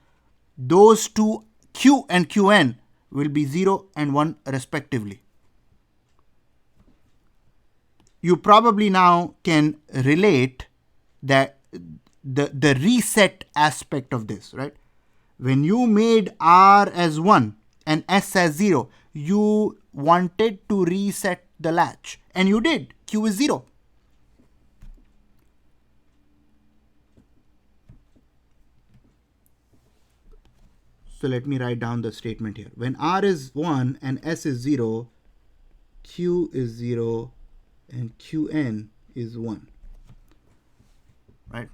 those two Q and Qn will be 0 and 1 respectively. You probably now can relate that the reset aspect of this, right? When you made R as 1 and S as 0, you wanted to reset the latch, and you did. Q is 0. So let me write down the statement here. When R is 1 and S is 0, Q is 0 and Qn is 1. Right?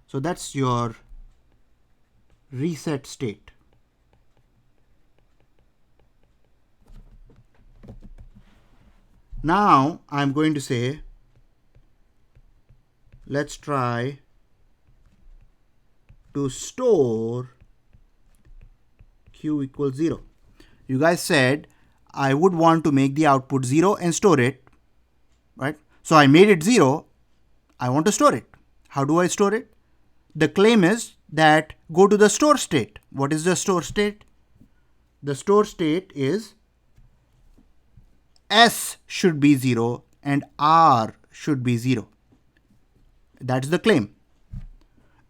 So that's your reset state. Now I'm going to say, let's try to store Q equals 0. You guys said I would want to make the output 0 and store it, right? So I made it 0. I want to store it. How do I store it? The claim is that go to the store state. What is the store state? The store state is S should be 0 and R should be 0. That's the claim.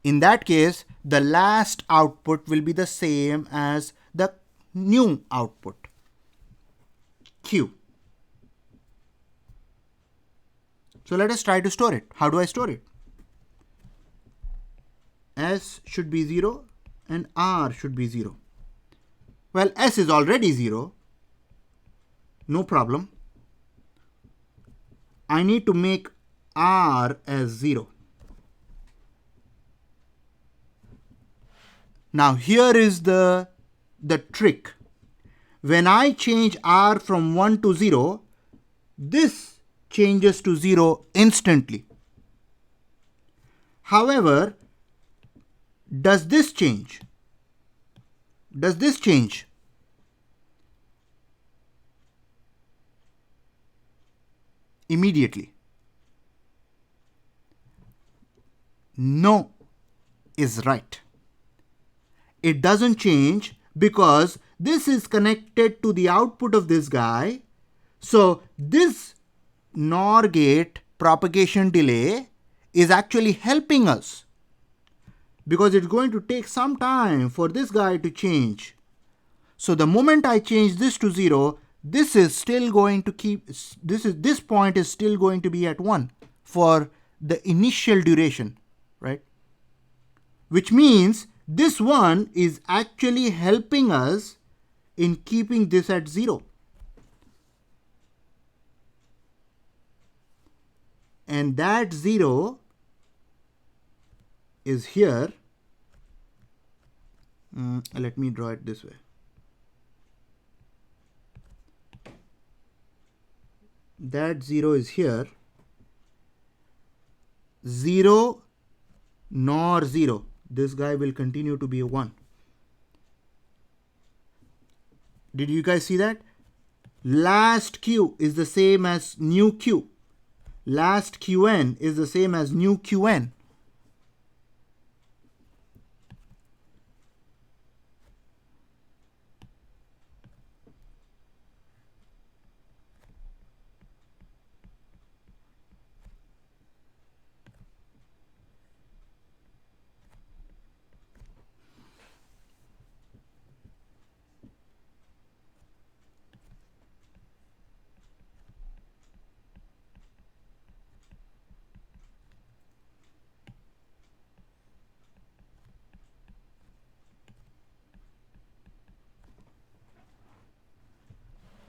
In that case, the last output will be the same as the new output, Q. So let us try to store it. How do I store it? S should be 0 and R should be 0. Well, S is already 0. No problem. I need to make R as 0. Now here is the trick. When I change R from 1 to 0, this changes to 0 instantly. However, does this change? Does this change? Immediately? No is right. It doesn't change because this is connected to the output of this guy. So this NOR gate propagation delay is actually helping us, because it's going to take some time for this guy to change. So the moment I change this to 0, this is still going to keep, this point is still going to be at 1 for the initial duration, right? Which means this one is actually helping us in keeping this at 0. And that 0 is here. Let me draw it this way. That 0 is here. 0 nor 0. This guy will continue to be a 1. Did you guys see that? Last Q is the same as new Q. Last Qn is the same as new Qn.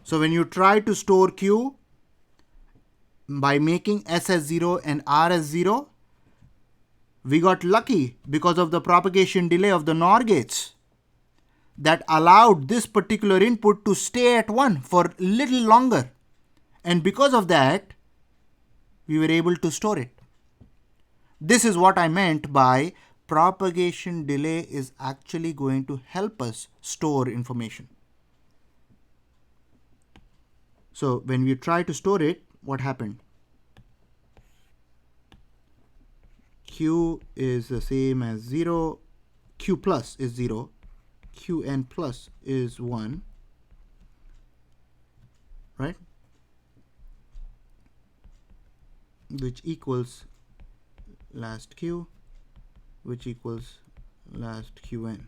So when you try to store Q by making S as 0 and R as 0, we got lucky because of the propagation delay of the NOR gates that allowed this particular input to stay at 1 for a little longer. And because of that, we were able to store it. This is what I meant by propagation delay is actually going to help us store information. So when we try to store it, what happened? Q is the same as 0, Q plus is 0, Qn plus is 1, right? Which equals last Q, which equals last Qn.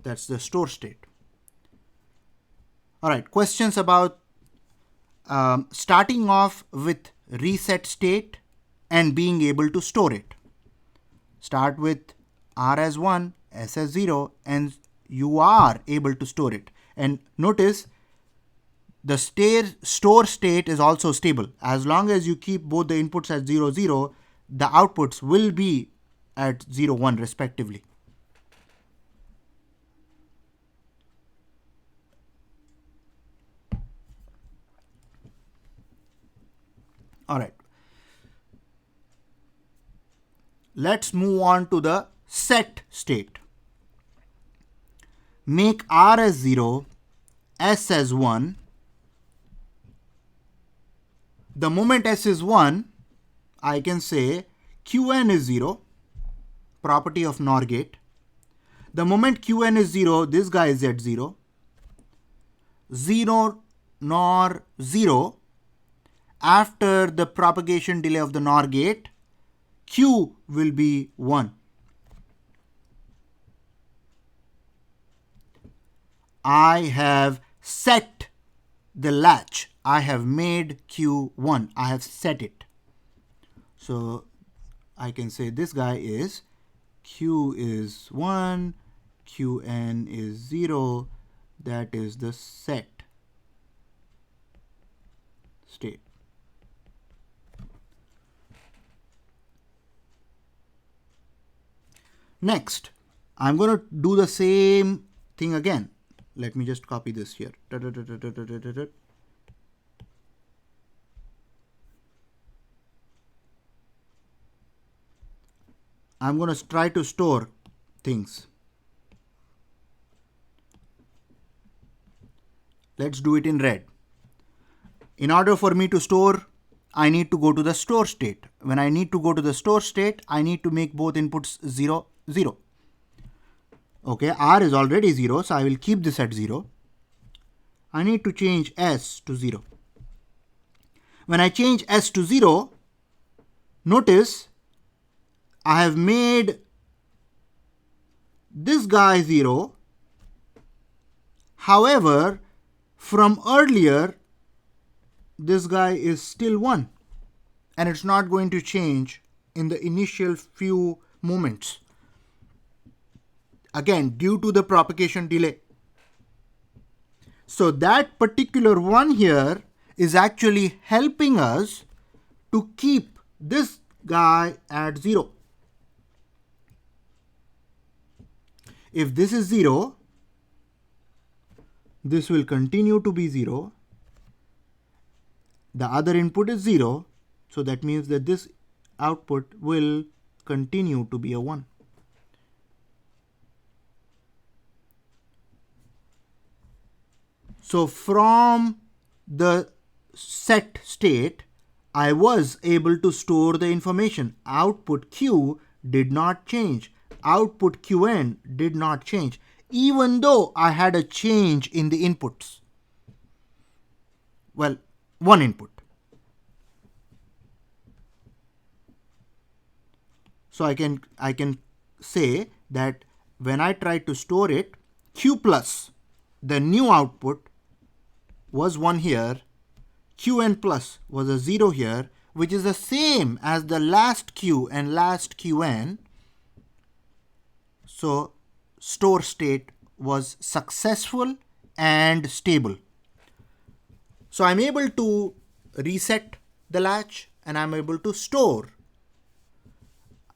That's the store state. All right, questions about starting off with reset state and being able to store it. Start with R as 1, S as 0, and you are able to store it. And notice the store state is also stable. As long as you keep both the inputs at 0, 0, the outputs will be at 0, 1 respectively. All right. Let's move on to the set state. Make R as 0, S as 1. The moment S is 1, I can say Qn is 0, property of NOR gate. The moment Qn is 0, this guy is at 0. 0 NOR 0. After the propagation delay of the NOR gate, Q will be 1. I have set the latch. I have made Q 1. I have set it. So I can say this guy is Q is 1, Qn is 0. That is the set state. Next, I'm going to do the same thing again. Let me just copy this here. I'm going to try to store things. Let's do it in red. In order for me to store, I need to go to the store state. When I need to go to the store state, I need to make both inputs 0, 0. Okay, R is already 0, so I will keep this at 0. I need to change S to 0. When I change S to 0, notice I have made this guy 0. However, from earlier, this guy is still 1. And it's not going to change in the initial few moments. Again, due to the propagation delay. So that particular one here is actually helping us to keep this guy at 0. If this is 0, this will continue to be 0. The other input is 0. So that means that this output will continue to be a 1. So from the set state, I was able to store the information. Output Q did not change. Output Qn did not change, even though I had a change in the inputs. Well, one input. So I can say that when I try to store it, Q plus, the new output, was 1 here, Qn plus was a 0 here, which is the same as the last Q and last Qn. So store state was successful and stable. So I'm able to reset the latch and I'm able to store.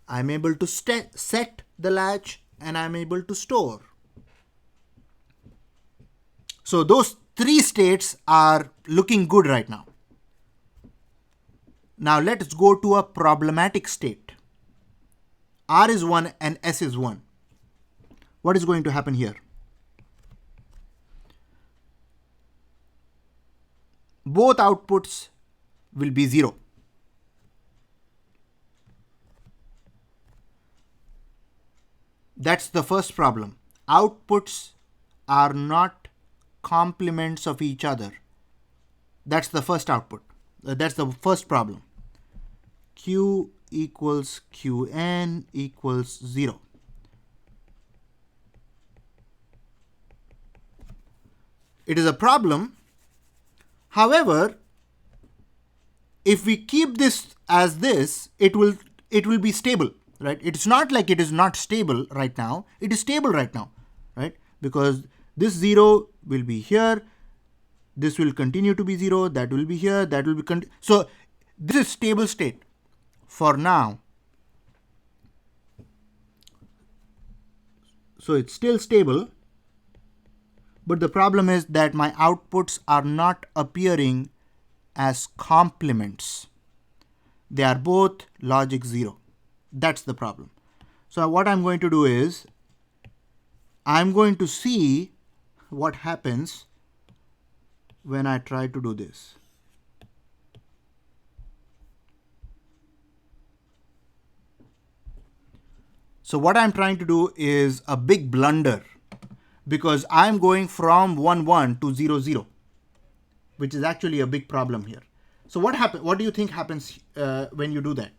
I'm able to set the latch, and I'm able to store. So those three states are looking good right now. Now let's go to a problematic state. R is 1 and S is 1. What is going to happen here? Both outputs will be 0. That's the first problem. Outputs are not complements of each other. That's the first output. That's the first problem. Q equals Qn equals 0. It is a problem. However, if we keep this as this, it will be stable, right? It's not like it is not stable right now. It is stable right now, right? Because this 0 will be here. This will continue to be 0. That will be here. That will be so this is stable state for now. So it's still stable. But the problem is that my outputs are not appearing as complements. They are both logic 0. That's the problem. So what I'm going to do is I'm going to see what happens when I try to do this. So what I'm trying to do is a big blunder, because I'm going from 1 1 to 0 0, which is actually a big problem here. So what do you think happens when you do that?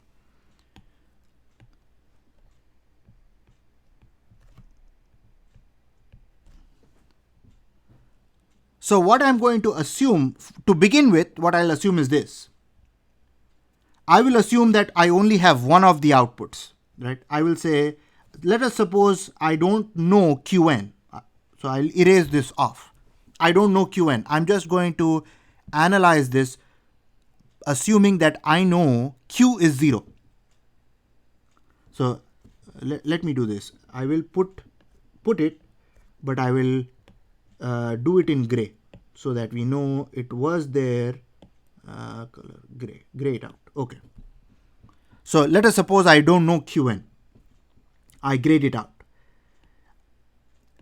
So what I'm going to assume, to begin with, what I'll assume is this. I will assume that I only have one of the outputs, right? I will say, let us suppose I don't know Qn. So I'll erase this off. I don't know Qn. I'm just going to analyze this assuming that I know Q is 0. So let me do this. I will put it, but I will do it in gray so that we know it was there. Color gray it out. Okay. So let us suppose I don't know Qn. I grayed it out.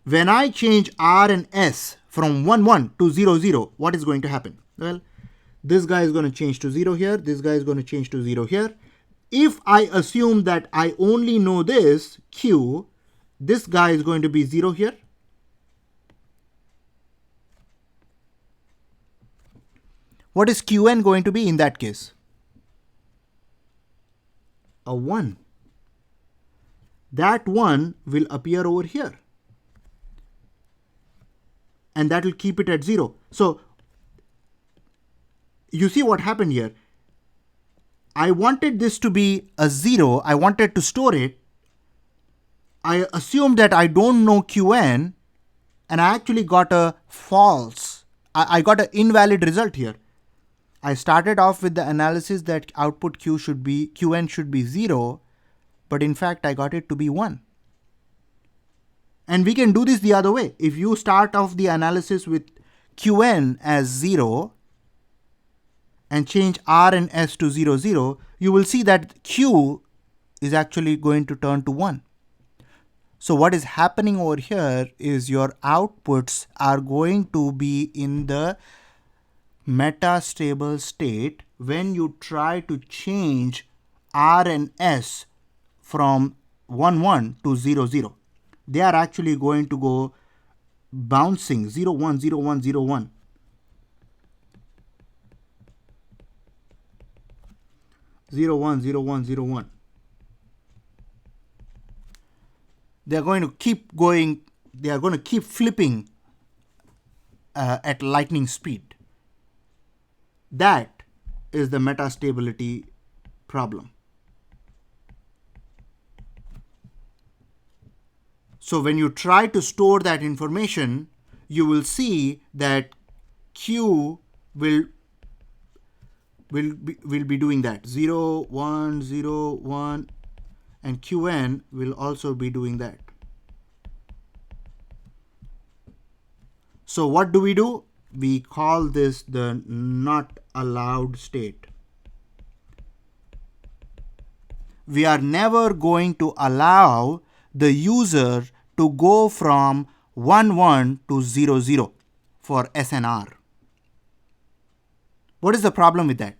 When I change R and S from 1 1 to 0 0, what is going to happen? Well, this guy is going to change to 0 here. This guy is going to change to 0 here. If I assume that I only know this Q, this guy is going to be 0 here. What is Qn going to be in that case? A 1. That 1 will appear over here. And that will keep it at 0. So you see what happened here. I wanted this to be a 0. I wanted to store it. I assumed that I don't know Qn, and I actually got a false. I got an invalid result here. I started off with the analysis that output Qn should be 0, but in fact I got it to be 1. And we can do this the other way. If you start off the analysis with Qn as 0 and change R and S to 0 0, you will see that Q is actually going to turn to 1. So what is happening over here is your outputs are going to be in the metastable state when you try to change R and S from 1 1 to 0 0. They are actually going to go bouncing 0 1 0 1 0 1. 0 1 0 1 0 1. They are going to keep going. They are going to keep flipping at lightning speed. That is the metastability problem. So when you try to store that information, you will see that Q will be doing that 0 1 0 1. and Qn will also be doing that. So what do? We call this the not allowed state. We are never going to allow the user to go from 1 1 to 0 0 for SNR. What is the problem with that?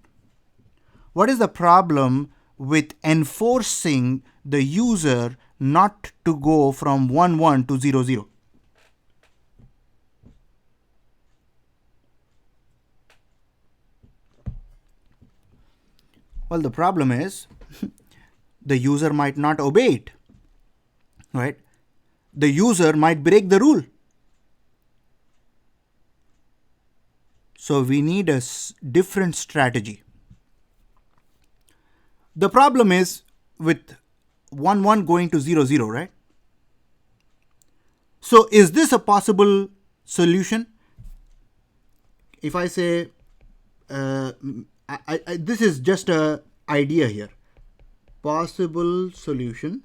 What is the problem with enforcing the user not to go from 1 1 to 0 0? Well, the problem is the user might not obey it, right? The user might break the rule. So we need a different strategy. The problem is with 1 1 going to 0 0, right? So is this a possible solution? If I say, this is just an idea here. Possible solution: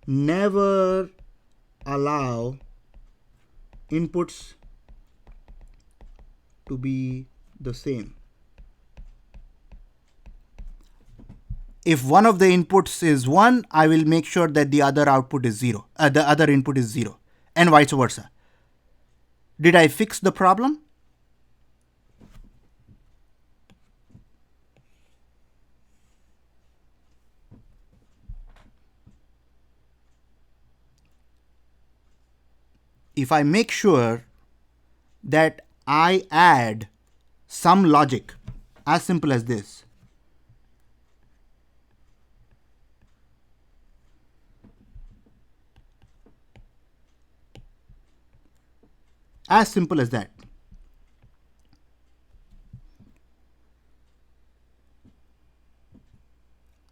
never allow inputs to be the same. If one of the inputs is 1, I will make sure that the other output is 0. The other input is 0, and vice versa. Did I fix the problem? If I make sure that I add some logic, as simple as this, as simple as that,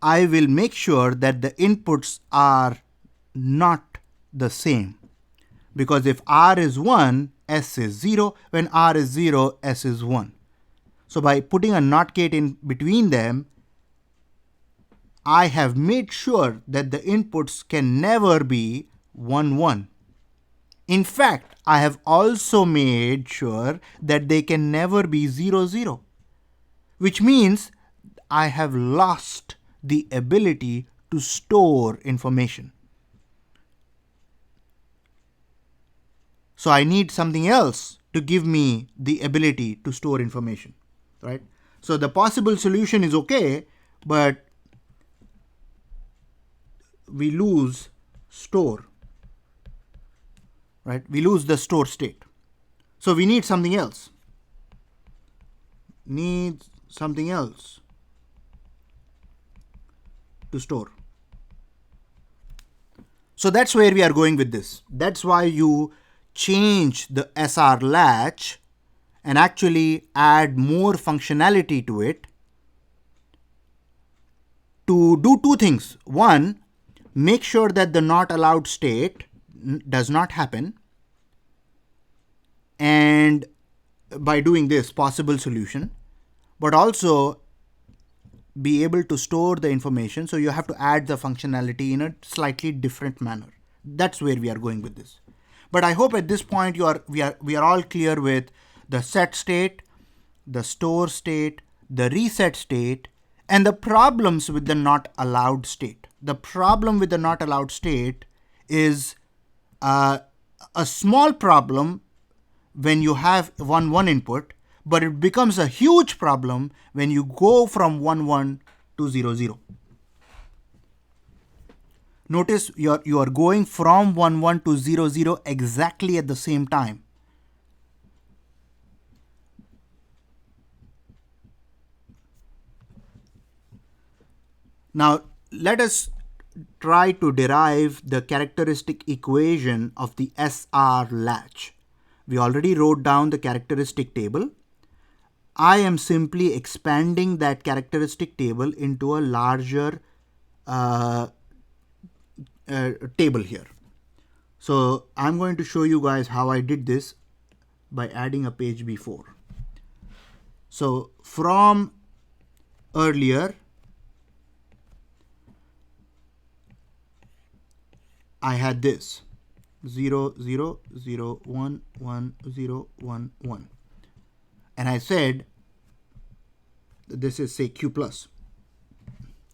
I will make sure that the inputs are not the same. Because if R is 1, S is 0. When R is 0, S is 1. So by putting a NOT gate in between them, I have made sure that the inputs can never be 1 1. In fact, I have also made sure that they can never be 0 0, which means I have lost the ability to store information. So I need something else to give me the ability to store information, right? So the possible solution is okay, but we lose store, right? We lose the store state. So we need something else. Need something else to store. So that's where we are going with this. That's why you change the SR latch and actually add more functionality to it to do two things. One, make sure that the not allowed state does not happen. And by doing this possible solution, but also be able to store the information. So you have to add the functionality in a slightly different manner. That's where we are going with this. But I hope at this point we are all clear with the set state, the store state, the reset state, and the problems with the not allowed state. The problem with the not allowed state is a small problem when you have 1 1 input, but it becomes a huge problem when you go from 1 1 to 0 0. Notice you are going from 1 1 to 0 0 exactly at the same time. Now let us try to derive the characteristic equation of the SR latch. We already wrote down the characteristic table. I am simply expanding that characteristic table into a larger table here. So I'm going to show you guys how I did this by adding a page before. So from earlier I had this 0 0 0 1 1 0 1 1, and I said this is, say, Q plus.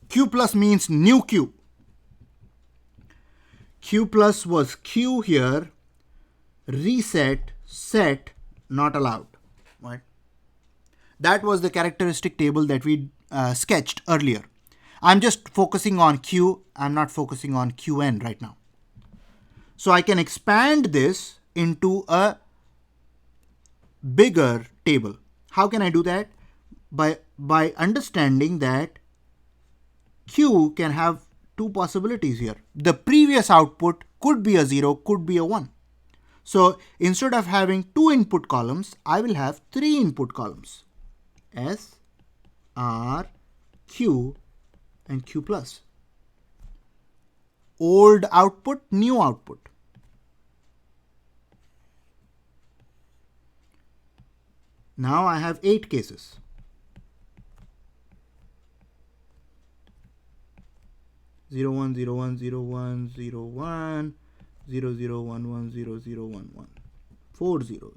Q plus means new Q. Q plus was Q here, reset, set, not allowed, right? That was the characteristic table that we sketched earlier. I'm just focusing on Q. I'm not focusing on Qn right now. So I can expand this into a bigger table. How can I do that? By understanding that Q can have two possibilities here. The previous output could be a 0, could be a 1. So instead of having 2 input columns, I will have 3 input columns. S, R, Q, and Q plus. Old output, new output. Now I have 8 cases. 0 1 0 1 0 1 0 1 0 0 1 1 0 0 1 1. 4 zeros,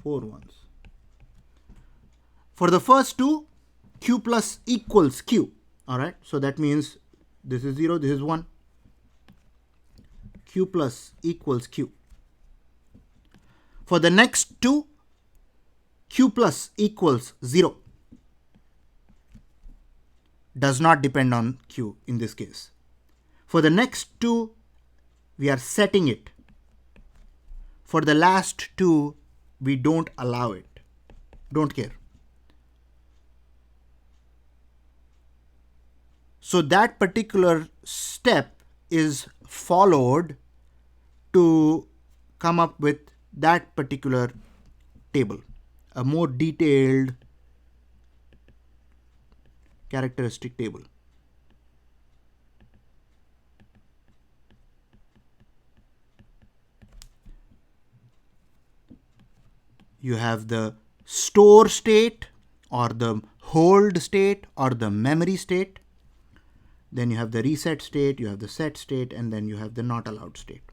4 ones. For the first two, Q plus equals Q. Alright, so that means this is 0, this is 1. Q plus equals Q. For the next two, Q plus equals 0. Does not depend on Q in this case. For the next two, we are setting it. For the last two, we don't allow it. Don't care. So that particular step is followed to come up with that particular table, a more detailed characteristic table. You have the store state or the hold state or the memory state. Then you have the reset state, you have the set state, and then you have the not allowed state.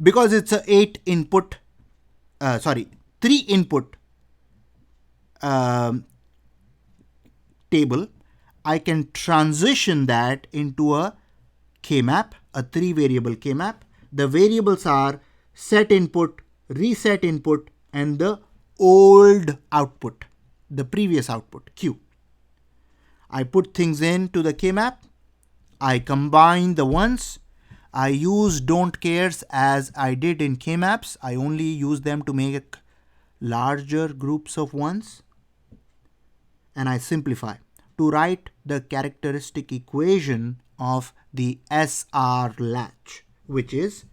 Because it's a 3 input table, I can transition that into a K-map, a 3 variable K-map. The variables are set input, reset input, and the old output, the previous output, Q. I put things into the K-map. I combine the ones. I use don't cares as I did in K-maps. I only use them to make larger groups of ones. And I simplify to write the characteristic equation of the SR latch, which is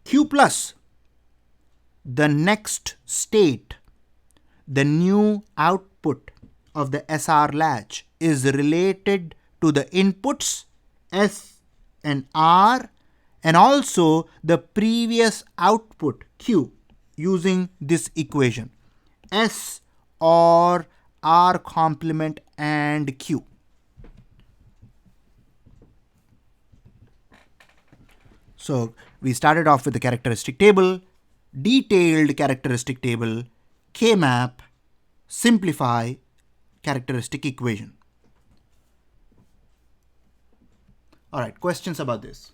Q plus the next state, the new output of the SR latch is related to the inputs S and R and also the previous output Q using this equation S or R complement and Q. So we started off with the characteristic table, detailed characteristic table, K-map, simplify, characteristic equation. All right, questions about this?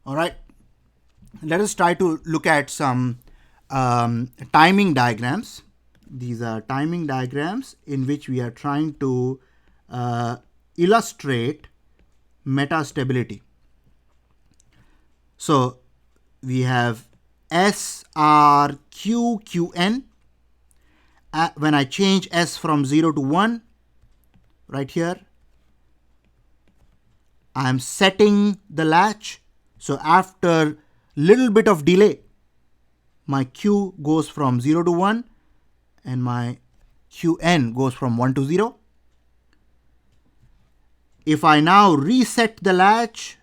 All right, let us try to look at some timing diagrams. These are timing diagrams in which we are trying to illustrate metastability. So we have SRQQN. When I change S from 0 to 1, right here, I am setting the latch. So after little bit of delay, my Q goes from 0 to 1 and my Qn goes from 1 to 0. If I now reset the latch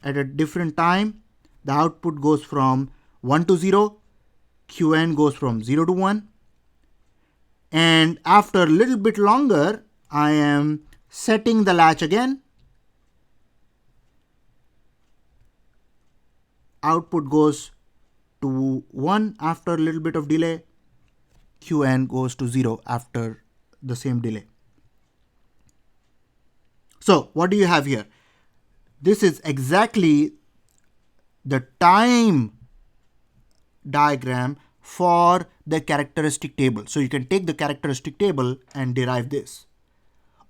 at a different time, the output goes from 1 to 0, Qn goes from 0 to 1. And after a little bit longer, I am setting the latch again. Output goes to 1 after a little bit of delay. Qn goes to 0 after the same delay. So what do you have here? This is exactly the time diagram for the characteristic table. So you can take the characteristic table and derive this.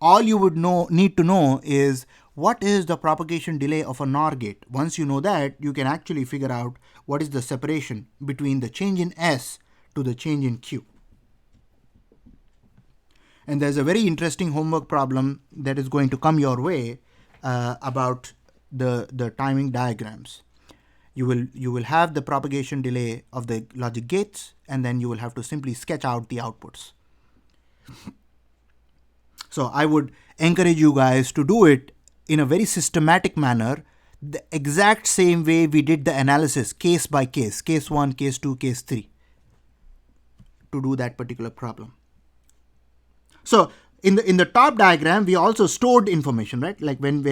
All you would need to know is what is the propagation delay of a NOR gate. Once you know that, you can actually figure out what is the separation between the change in S to the change in Q. And there's a very interesting homework problem that is going to come your way about the timing diagrams. You will have the propagation delay of the logic gates, and then you will have to simply sketch out the outputs. So I would encourage you guys to do it in a very systematic manner, the exact same way we did the analysis case by case, case 1, case 2, case 3, to do that particular problem. So in the top diagram, we also stored information, right? Like when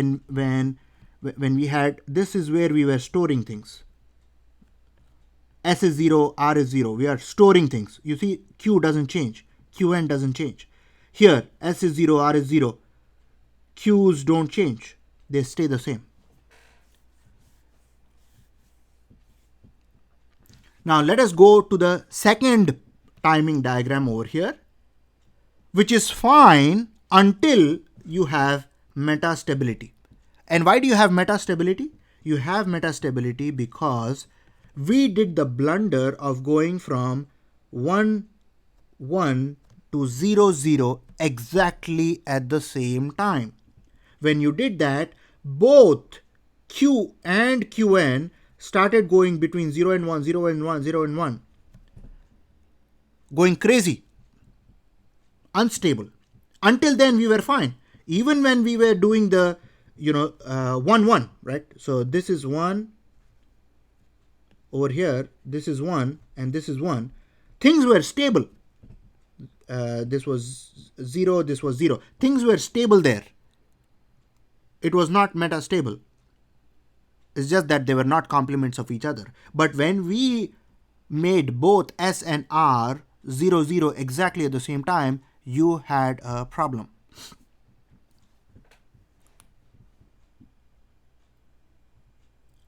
we had, this is where we were storing things. S is 0, R is 0. We are storing things. You see, Q doesn't change. Qn doesn't change. Here, S is 0, R is 0. Q's don't change. They stay the same. Now let us go to the second timing diagram over here, which is fine until you have metastability. And why do you have metastability? You have metastability because we did the blunder of going from 1, 1 to 0, 0 exactly at the same time. When you did that, both Q and Qn started going between 0 and 1, 0 and 1, 0 and 1. Going crazy. Unstable. Until then, we were fine. Even when we were doing the, 1, 1, right? So this is 1. Over here, this is 1 and this is 1. Things were stable. This was 0, this was 0. Things were stable there. It was not metastable. It's just that they were not complements of each other. But when we made both S and R 0, 0 exactly at the same time, you had a problem.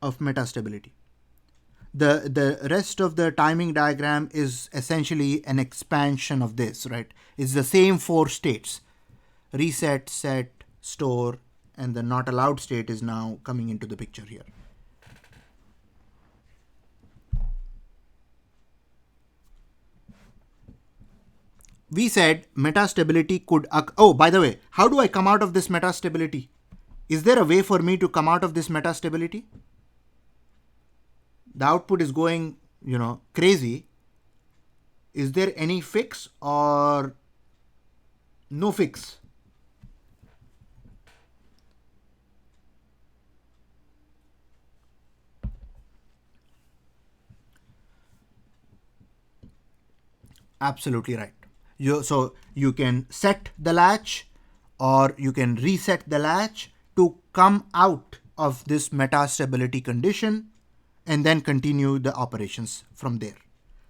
Of metastability. The rest of the timing diagram is essentially an expansion of this, right? It's the same 4 states. Reset, set, store, and the not allowed state is now coming into the picture here. We said metastability could, oh, by the way, how do I come out of this metastability? Is there a way for me to come out of this metastability? The output is going, crazy. Is there any fix or no fix? Absolutely right. So you can set the latch or you can reset the latch to come out of this metastability condition and then continue the operations from there.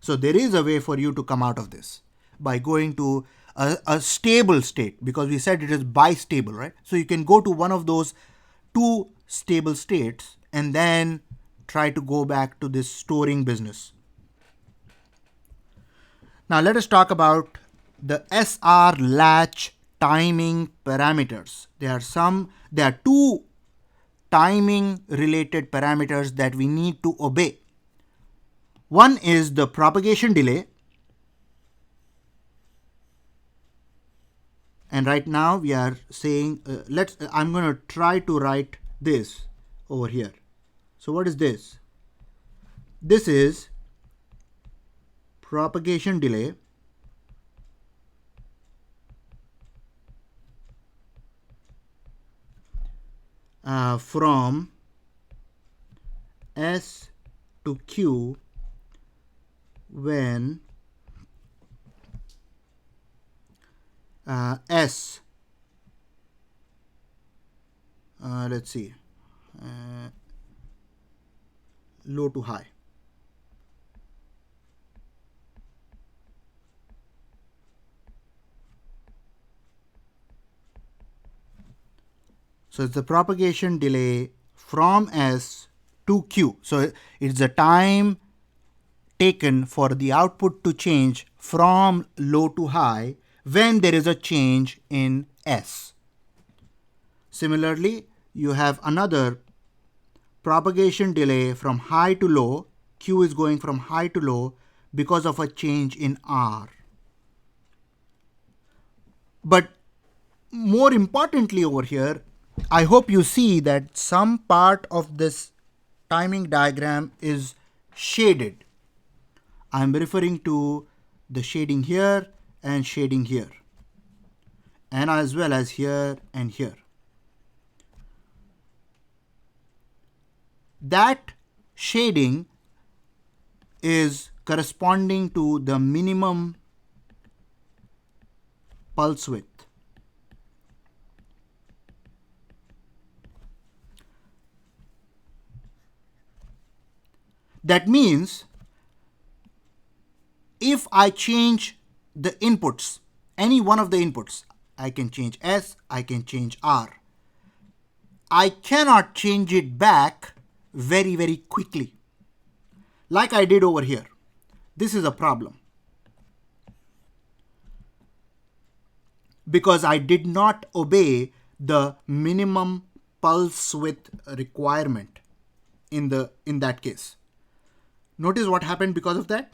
So there is a way for you to come out of this by going to a stable state, because we said it is bistable, right? So you can go to one of those 2 stable states and then try to go back to this storing business. Now let us talk about the SR Latch timing parameters. There are two timing related parameters that we need to obey. One is the propagation delay, and right now we are saying I'm going to try to write this over here. So what is this? This is propagation delay from S to Q when S, let's see, low to high. So it's the propagation delay from S to Q. So it's the time taken for the output to change from low to high when there is a change in S. Similarly, you have another propagation delay from high to low. Q is going from high to low because of a change in R. But more importantly over here, I hope you see that some part of this timing diagram is shaded. I'm referring to the shading here and shading here, and as well as here and here. That shading is corresponding to the minimum pulse width. That means if I change the inputs, any one of the inputs, I can change S, I can change R. I cannot change it back very, very quickly, like I did over here. This is a problem, because I did not obey the minimum pulse width requirement in that case. Notice what happened because of that.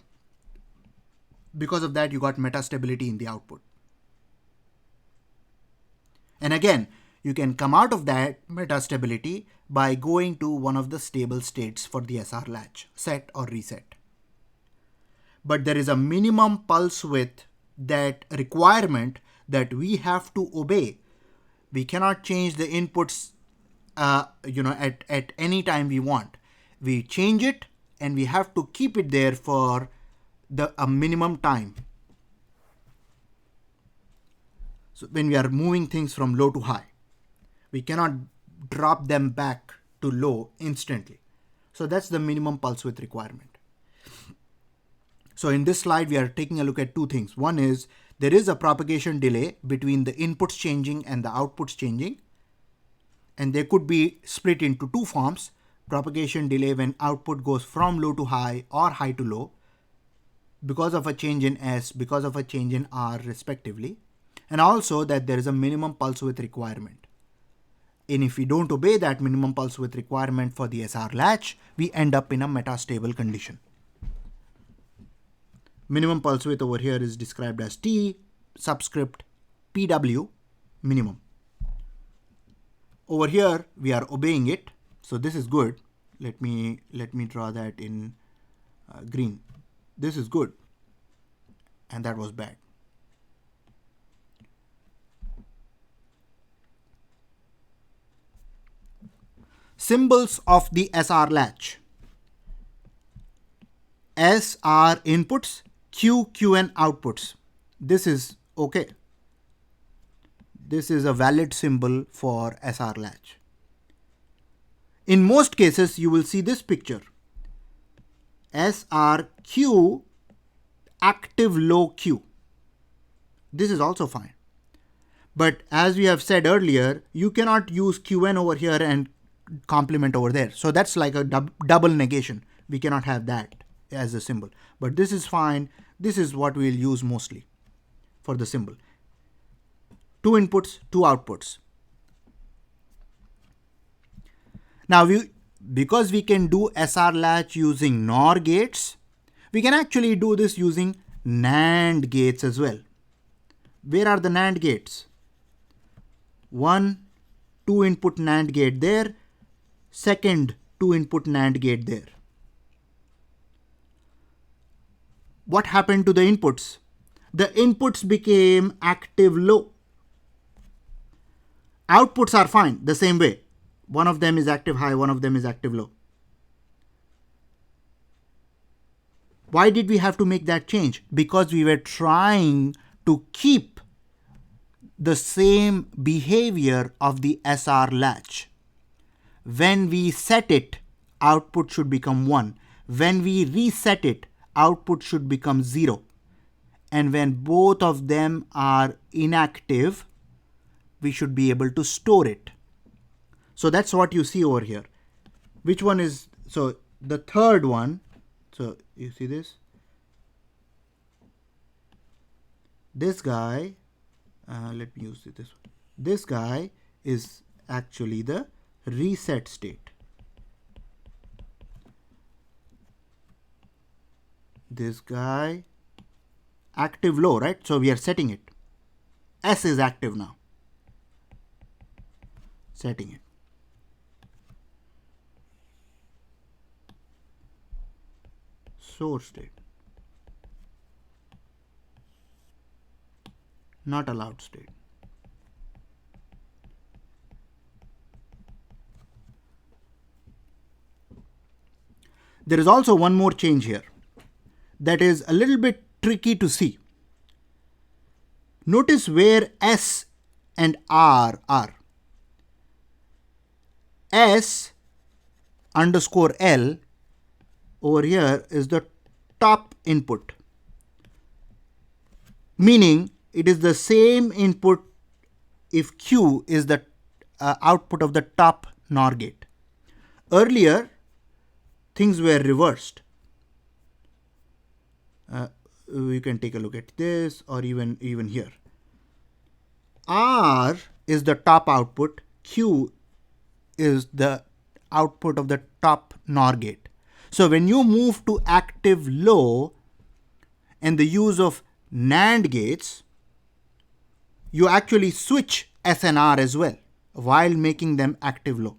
Because of that, you got metastability in the output. And again, you can come out of that metastability by going to one of the stable states for the SR latch, set or reset. But there is a minimum pulse width, that requirement that we have to obey. We cannot change the inputs at any time we want. We change it and we have to keep it there for a minimum time. So when we are moving things from low to high, we cannot drop them back to low instantly. So that's the minimum pulse width requirement. So in this slide, we are taking a look at two things. One is there is a propagation delay between the inputs changing and the outputs changing. And they could be split into two forms: propagation delay when output goes from low to high or high to low because of a change in S, because of a change in R respectively. And also that there is a minimum pulse width requirement. And if we don't obey that minimum pulse width requirement for the SR latch, we end up in a metastable condition. Minimum pulse width over here is described as T subscript PW minimum. Over here, we are obeying it. So this is good. Let me draw that in green. This is good. And that was bad. Symbols of the SR latch. S are inputs, Q, QN outputs. This is okay. This is a valid symbol for SR latch. In most cases, you will see this picture. SRQ active low Q. This is also fine. But as we have said earlier, you cannot use QN over here and complement over there. So that's like a double negation. We cannot have that as a symbol. But this is fine. This is what we'll use mostly for the symbol. Two inputs, two outputs. Now, because we can do SR latch using NOR gates, we can actually do this using NAND gates as well. Where are the NAND gates? One 2-input NAND gate there, second 2-input NAND gate there. What happened to the inputs? The inputs became active low. Outputs are fine, the same way. One of them is active high, one of them is active low. Why did we have to make that change? Because we were trying to keep the same behavior of the SR latch. When we set it, output should become 1. When we reset it, output should become 0. And when both of them are inactive, we should be able to store it. So that's what you see over here. Which one is, so the third one, so you see this? This guy, let me use this one. This guy is actually the reset state. This guy, active low, right? So we are setting it. S is active now. Setting it. Source state. Not allowed state. There is also one more change here that is a little bit tricky to see. Notice where S and R are. S underscore L over here is the top input, meaning it is the same input if Q is the output of the top NOR gate. Earlier, things were reversed. We can take a look at this, or even here. R is the top output, Q is the output of the top NOR gate. So when you move to active low and the use of NAND gates, you actually switch S and R as well while making them active low.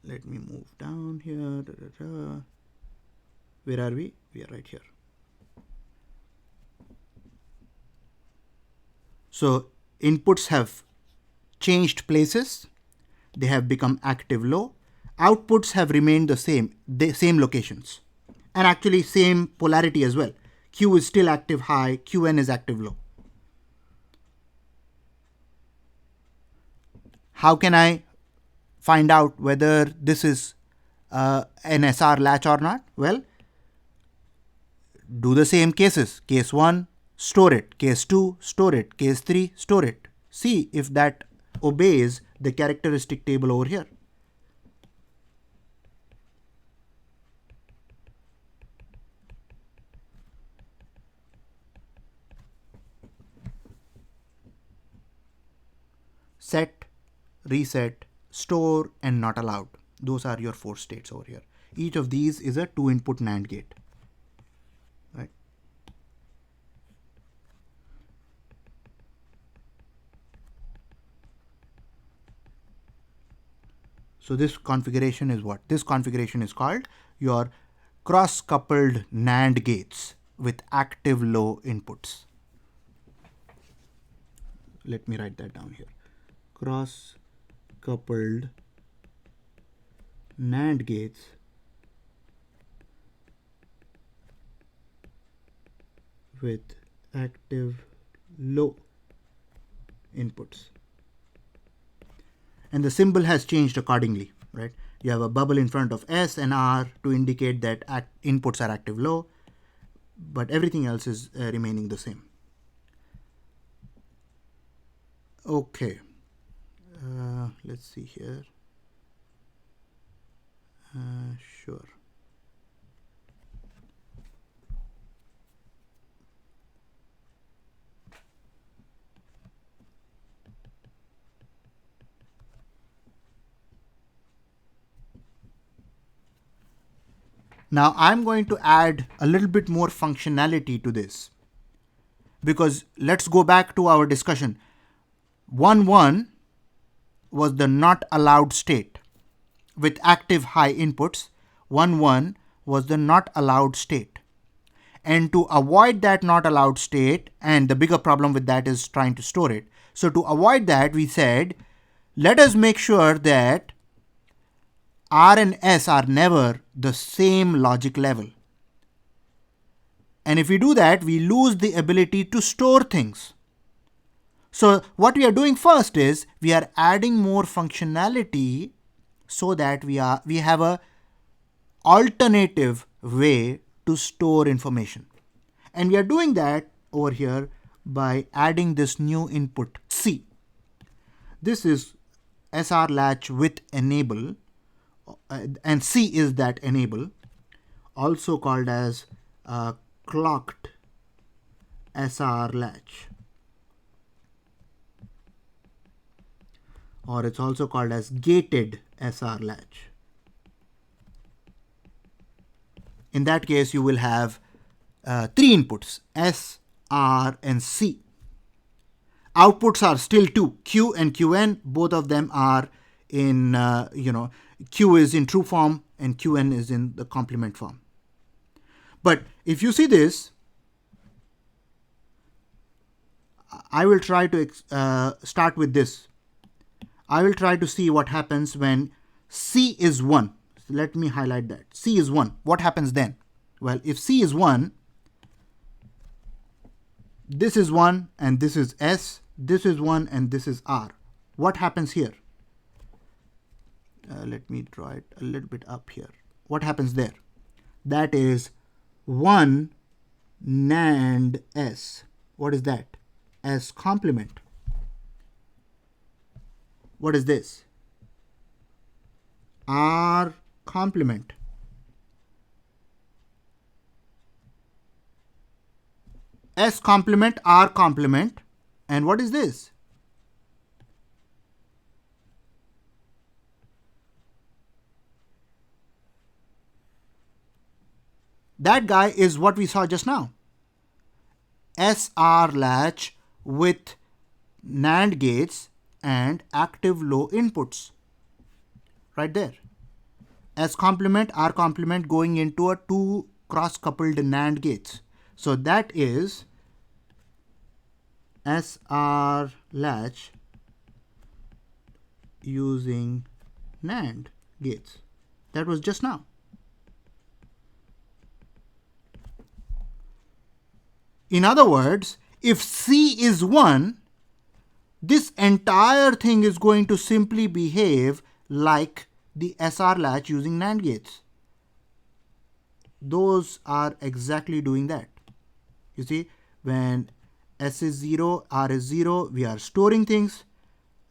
Let me move down here. Where are we? We are right here. So inputs have changed places. They have become active low. Outputs have remained the same locations, and actually same polarity as well. Q is still active high, Qn is active low. How can I find out whether this is an SR latch or not? Well, do the same cases. Case 1, store it. Case 2, store it. Case 3, store it. See if that obeys the characteristic table over here. Set, reset, store, and not allowed. Those are your 4 states over here. Each of these is a 2-input NAND gate. Right? So this configuration is what? This configuration is called your cross-coupled NAND gates with active low inputs. Let me write that down here. Cross-coupled NAND gates with active low inputs. And the symbol has changed accordingly, right? You have a bubble in front of S and R to indicate that inputs are active low, but everything else is remaining the same. Okay. Let's see here. Sure. Now I'm going to add a little bit more functionality to this, because let's go back to our discussion. 1 was the not allowed state with active high inputs. 1 was the not allowed state. And to avoid that not allowed state, and the bigger problem with that is trying to store it. So to avoid that, we said, let us make sure that R and S are never the same logic level. And if we do that, we lose the ability to store things. So what we are doing first is we are adding more functionality so that we have a alternative way to store information. And we are doing that over here by adding this new input C. This is SR Latch with enable, and C is that enable, also called as clocked SR Latch, or it's also called as gated SR Latch. In that case, you will have 3 inputs, S, R, and C. Outputs are still 2, Q and Qn. Both of them are in, Q is in true form and Qn is in the complement form. But if you see this, I will try to start with this. I will try to see what happens when C is 1. Let me highlight that. C is 1. What happens then? Well, if C is 1, this is 1 and this is S, this is 1 and this is R. What happens here? Let me draw it a little bit up here. What happens there? That is 1 NAND S. What is that? S complement. What is this? R complement. S complement, R complement. And what is this? That guy is what we saw just now. SR latch with NAND gates and active low inputs. Right there. S complement, R complement going into a 2 cross-coupled NAND gates. So that is SR latch using NAND gates. That was just now. In other words, if C is 1, this entire thing is going to simply behave like the SR latch using NAND gates. Those are exactly doing that. You see, when S is 0, R is 0, we are storing things,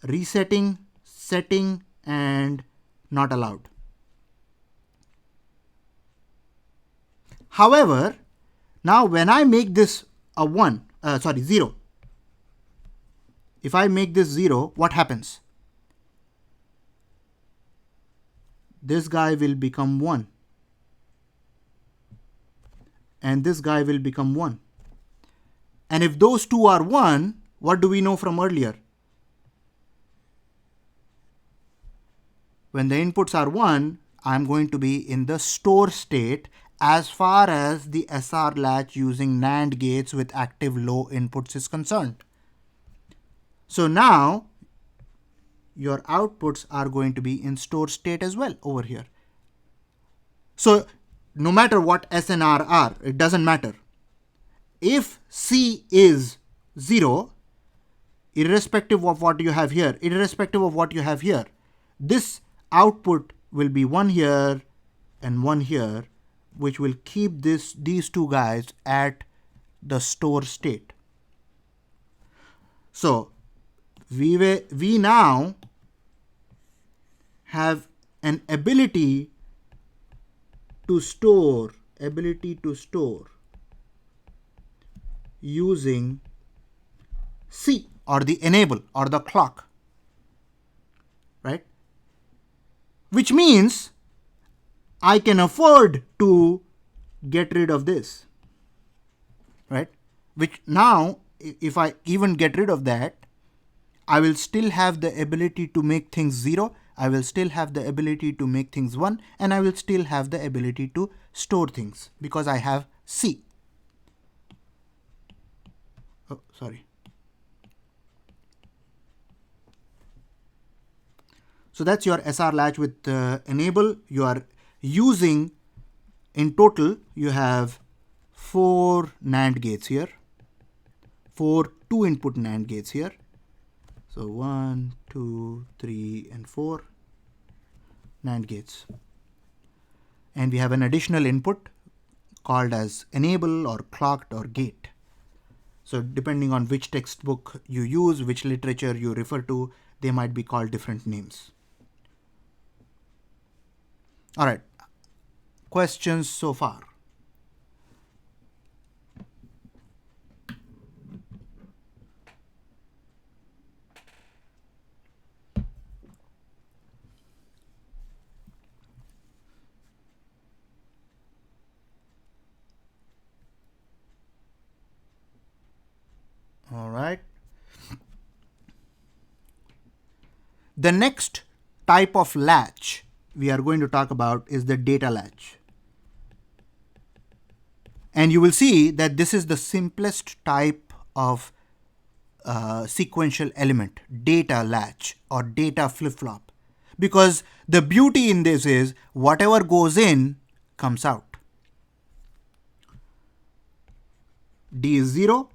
resetting, setting, and not allowed. However, now when I make this a 0, if I make this 0, what happens? This guy will become 1. And this guy will become 1. And if those two are 1, what do we know from earlier? When the inputs are 1, I'm going to be in the store state as far as the SR latch using NAND gates with active low inputs is concerned. So now your outputs are going to be in store state as well over here. So no matter what S and R are, it doesn't matter. If C is 0, irrespective of what you have here, this output will be 1 here and 1 here, which will keep these two guys at the store state. So we now have an ability to store using C, or the enable, or the clock, right? Which means I can afford to get rid of this, right? Which now, if I even get rid of that, I will still have the ability to make things 0. I will still have the ability to make things 1, and I will still have the ability to store things because I have C. Oh, sorry. So that's your SR latch with enable. You are using, in total, you have 4 NAND gates here, 4 2-input NAND gates here. So 1, 2, 3, and 4 NAND gates. And we have an additional input called as enable or clocked or gate. So depending on which textbook you use, which literature you refer to, they might be called different names. All right, questions so far? All right. The next type of latch we are going to talk about is the data latch. And you will see that this is the simplest type of sequential element, data latch or data flip-flop. Because the beauty in this is whatever goes in comes out. D is 0,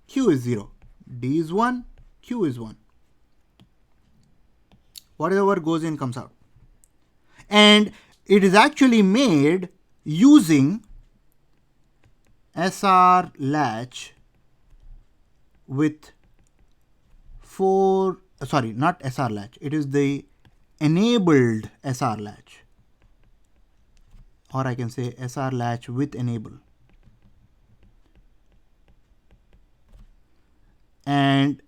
Q is 0. D is 1, Q is 1. Whatever goes in comes out. And it is actually made using SR latch with not SR latch, it is the enabled SR latch, or I can say SR latch with enable. And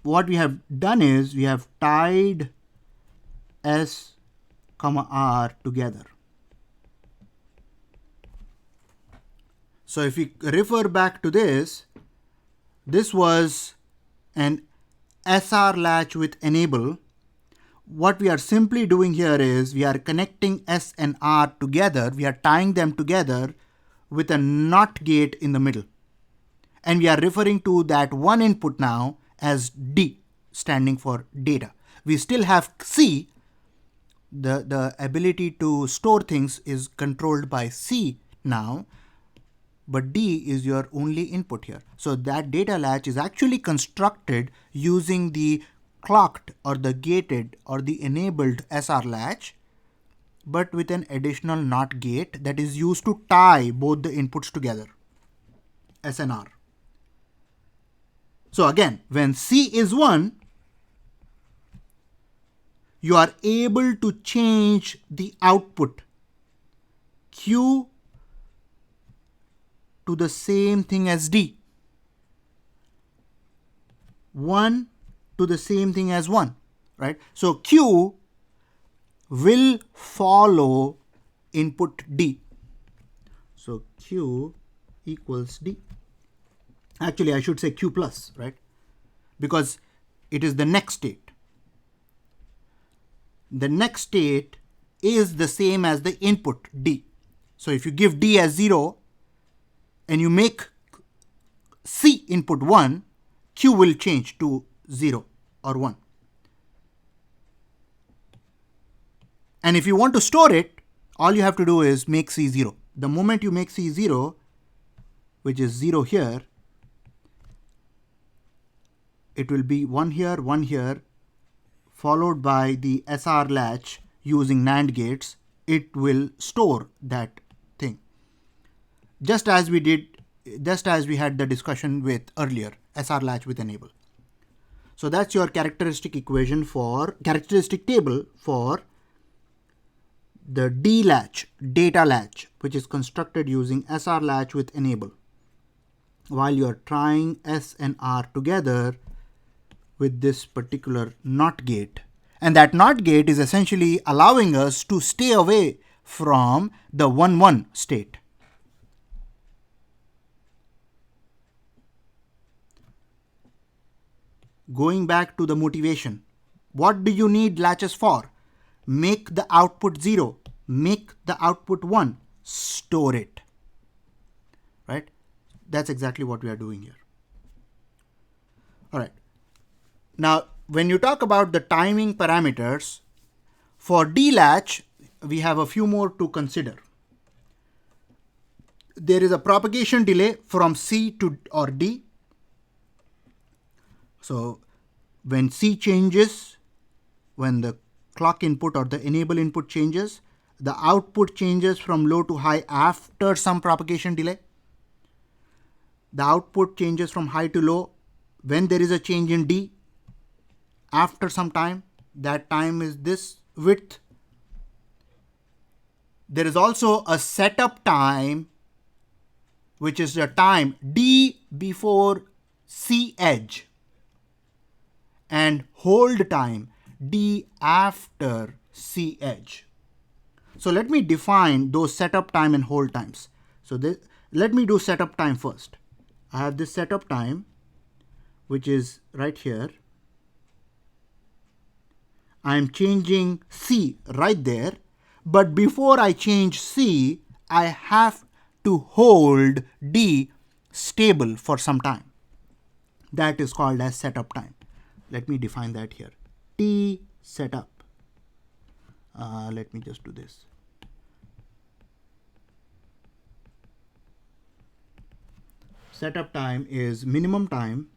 what we have done is we have tied S, R together. So if we refer back to this, this was an SR latch with enable. What we are simply doing here is we are connecting S and R together. We are tying them together with a NOT gate in the middle. And we are referring to that one input now as D, standing for data. We still have C. The ability to store things is controlled by C now, but D is your only input here. So that data latch is actually constructed using the clocked or the gated or the enabled SR latch, but with an additional NOT gate that is used to tie both the inputs together, S and R. So again, when C is 1, you are able to change the output Q to the same thing as D, 1 to the same thing as 1, right? So Q will follow input D. So Q equals D. Actually, I should say Q plus, right? Because it is the next state. The next state is the same as the input D. So if you give D as 0 and you make C input 1, Q will change to 0 or 1. And if you want to store it, all you have to do is make C 0. The moment you make C 0, which is 0 here, it will be 1 here, followed by the SR latch using NAND gates. It will store that thing. Just as we had the discussion with earlier, SR latch with enable. So that's your characteristic table for the D-Latch, data latch, which is constructed using SR latch with enable, while you are trying S and R together with this particular NOT gate. And that NOT gate is essentially allowing us to stay away from the 1-1 state. Going back to the motivation, what do you need latches for? Make the output 0, make the output 1, store it, right? That's exactly what we are doing here. All right. Now, when you talk about the timing parameters, for D-Latch, we have a few more to consider. There is a propagation delay from C to or D. So when C changes, when the clock input or the enable input changes, the output changes from low to high after some propagation delay. The output changes from high to low when there is a change in D after some time. That time is this width. There is also a setup time, which is the time D before C edge, and hold time D after C edge. So let me define those setup time and hold times. So let me do setup time first. I have this setup time, which is right here. I'm changing C right there. But before I change C, I have to hold D stable for some time. That is called as setup time. Let me define that here. T setup. Let me just do this. Setup time is minimum time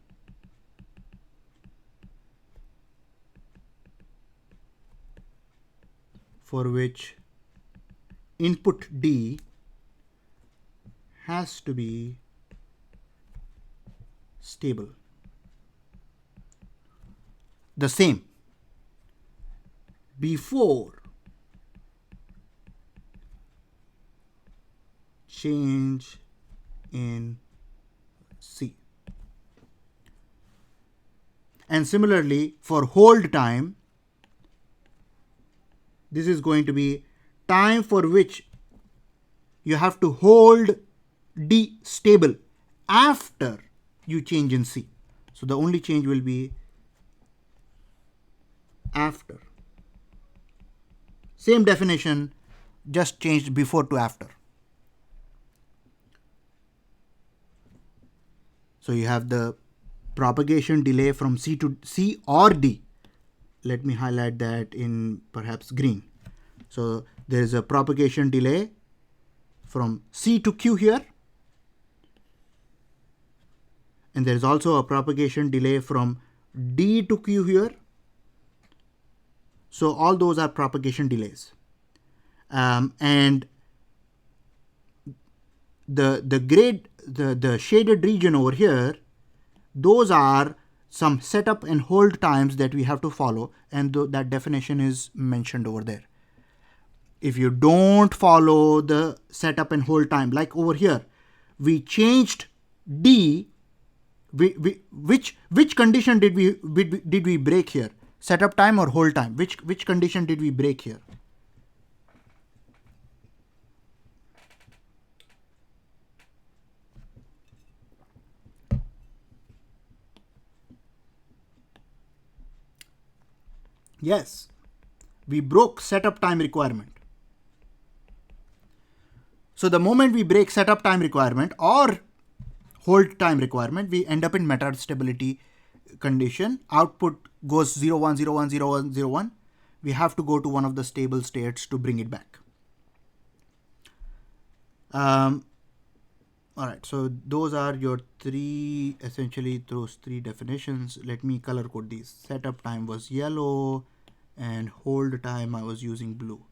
for which input D has to be stable. The same before change in C. And similarly for hold time, this is going to be time for which you have to hold D stable after you change in C. So the only change will be after. Same definition, just changed before to after. So you have the propagation delay from C to C or D. Let me highlight that in perhaps green. So there is a propagation delay from C to Q here. And there is also a propagation delay from D to Q here. So all those are propagation delays. And the shaded region over here, those are some setup and hold times that we have to follow, and that definition is mentioned over there. If you don't follow the setup and hold time, like over here, we changed D. Which condition did we break here? Setup time or hold time? Which condition did we break here? Yes, we broke setup time requirement. So the moment we break setup time requirement or hold time requirement, we end up in metastability condition. Output goes 0, 1, 0, 1, 0, 1, 0, 1. We have to go to one of the stable states to bring it back. All right, so those are your essentially those three definitions. Let me color code these. Setup time was yellow and hold time I was using blue.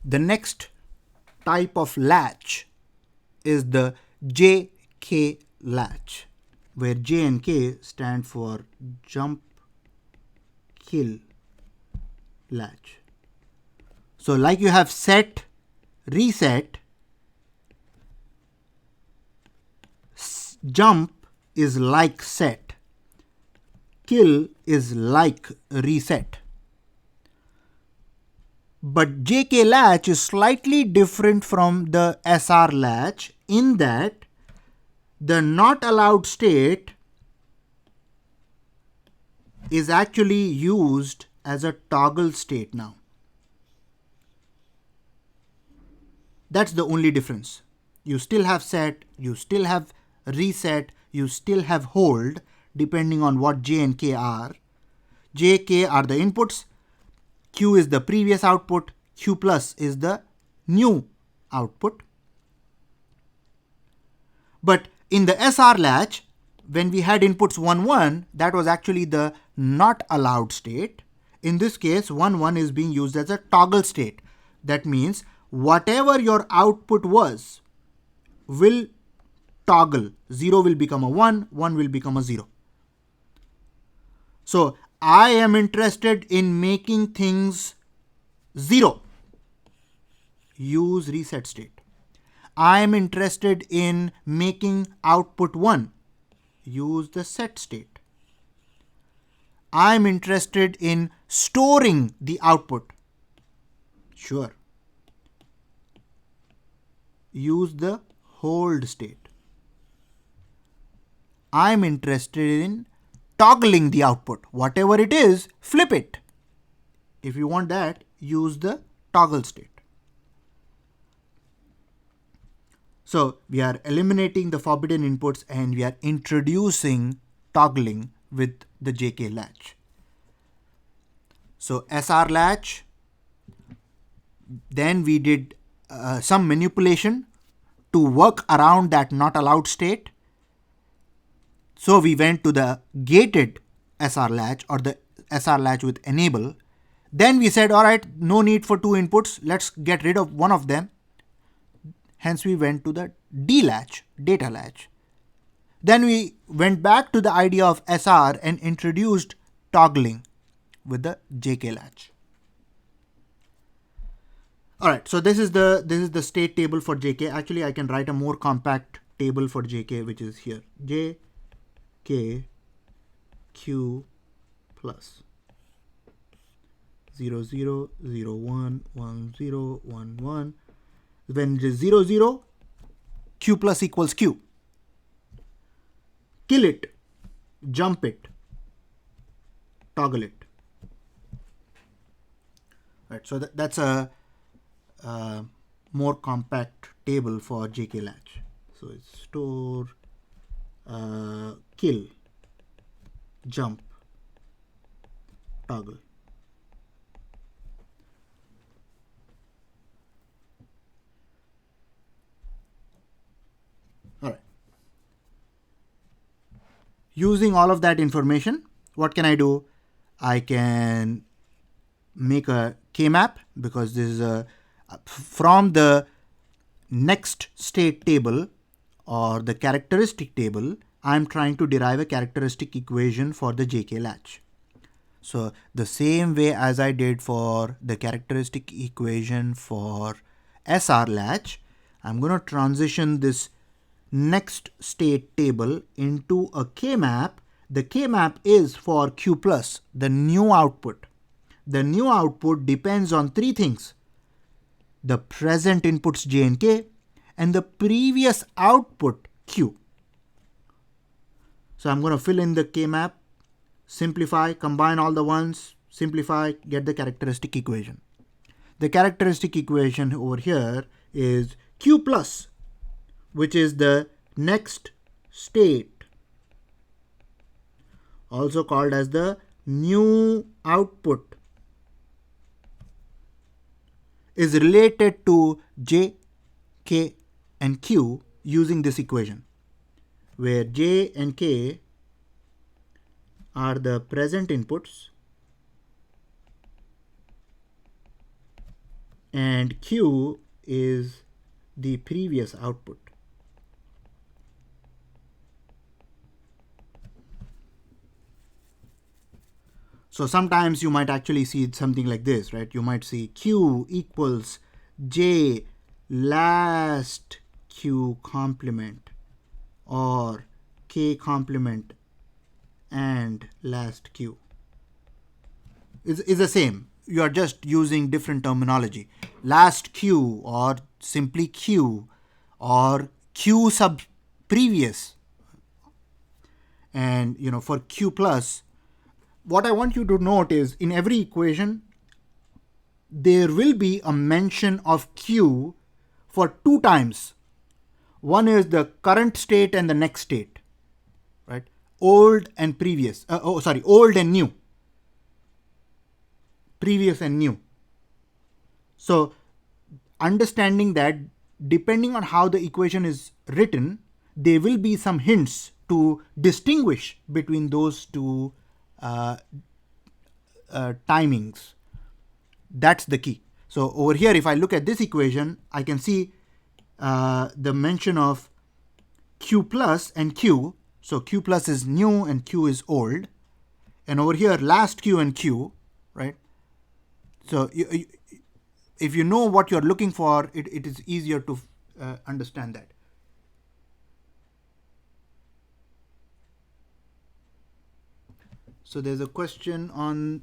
The next type of latch is the JK-Latch, where J and K stand for jump, kill, latch. So like you have set, reset, jump is like set, kill is like reset. But JK-Latch is slightly different from the SR latch in that the not allowed state is actually used as a toggle state now. That's the only difference. You still have set, you still have reset, you still have hold depending on what J and K are. J, K are the inputs, Q is the previous output, Q plus is the new output. But in the SR latch, when we had inputs 1, 1, that was actually the not allowed state. In this case, 1, 1 is being used as a toggle state. That means whatever your output was will toggle. 0 will become a 1, 1 will become a 0. So I am interested in making things 0. Use reset state. I am interested in making output 1. Use the set state. I am interested in storing the output. Sure. Use the hold state. I am interested in toggling the output. Whatever it is, flip it. If you want that, use the toggle state. So we are eliminating the forbidden inputs and we are introducing toggling with the JK-Latch. So SR latch, then we did some manipulation to work around that not allowed state. So we went to the gated SR latch or the SR latch with enable. Then we said, all right, no need for 2 inputs. Let's get rid of one of them. Hence we went to the D-Latch, data latch. Then we went back to the idea of SR and introduced toggling with the JK-Latch. All right, so this is the state table for JK. Actually, I can write a more compact table for JK, which is here. JK Q plus 0 0 0 1 1 0 1 1. When it is 0 0, Q plus equals Q. Kill it, jump it, toggle it. Right, so that's a more compact table for JK-Latch. So it's store, kill, jump, toggle. All right. Using all of that information, what can I do? I can make a K-map because this is a from the next state table or the characteristic table, I'm trying to derive a characteristic equation for the JK-Latch. So the same way as I did for the characteristic equation for SR latch, I'm going to transition this next state table into a K-map. The K-map is for Q plus, the new output. The new output depends on 3 things. The present inputs J and K and the previous output Q. So I'm going to fill in the K-map, simplify, combine all the ones, simplify, get the characteristic equation. The characteristic equation over here is Q plus, which is the next state, also called as the new output, is related to J, K and Q using this equation, where J and K are the present inputs and Q is the previous output. So sometimes you might actually see something like this, right? You might see Q equals J last Q complement or k complement and last q is the same. You are just using different terminology. Last q or simply q or q sub previous. And for q plus, what I want you to note is in every equation there will be a mention of q for two times. One is the current state and the next state, right? Old and previous. Old and new. Previous and new. So understanding that depending on how the equation is written, there will be some hints to distinguish between those two timings. That's the key. So over here, if I look at this equation, I can see the mention of q plus and q. So q plus is new and q is old. And over here, last q and q, right? So if you know what you're looking for, it is easier to understand that. So there's a question on,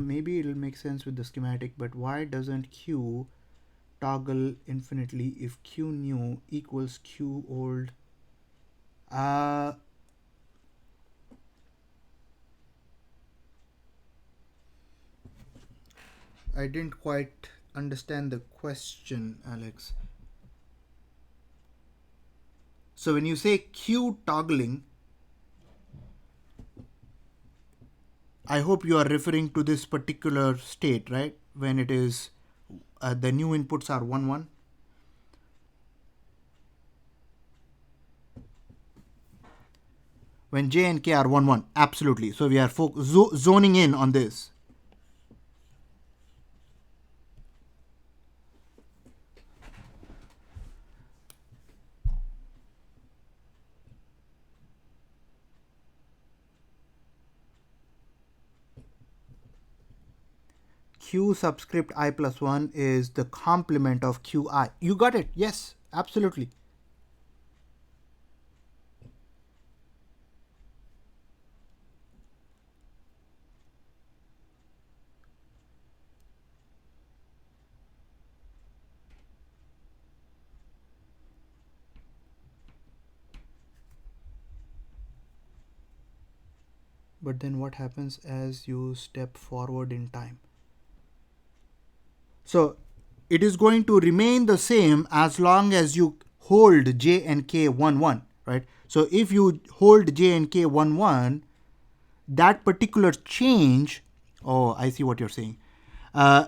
maybe it'll make sense with the schematic, but why doesn't q toggle infinitely if q new equals q old? I didn't quite understand the question, Alex. So when you say q toggling, I hope you are referring to this particular state, right? When it is the new inputs are 1, 1. When j and k are 1, 1, absolutely. So we are zoning in on this. Q subscript I plus 1 is the complement of Qi. You got it. Yes, absolutely. But then what happens as you step forward in time? So it is going to remain the same as long as you hold j and k 1, 1, right? So if you hold j and k 1, 1, that particular change, oh, I see what you're saying. The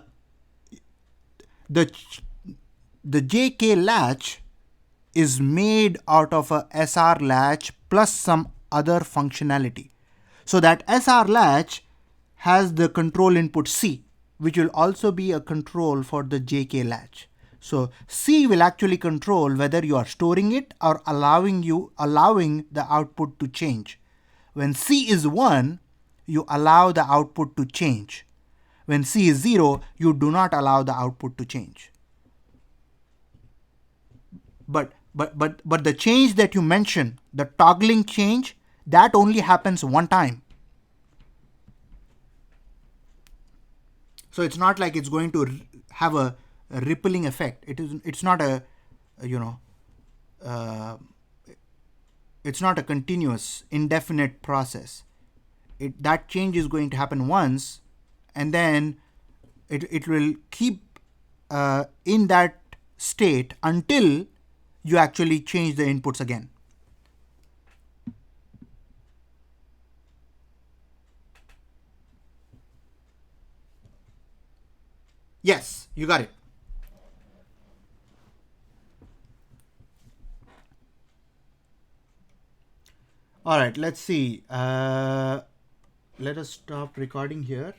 JK-Latch is made out of a SR latch plus some other functionality. So that SR latch has the control input C, which will also be a control for the JK-Latch. So C will actually control whether you are storing it or allowing the output to change. When C is 1, you allow the output to change. When C is 0, you do not allow the output to change. But the change that you mentioned, the toggling change, that only happens one time. So it's not like it's going to have a rippling effect. It's not a it's not a continuous, indefinite process. That change is going to happen once, and then it will keep in that state until you actually change the inputs again. Yes, you got it. All right, let's see. Let us stop recording here.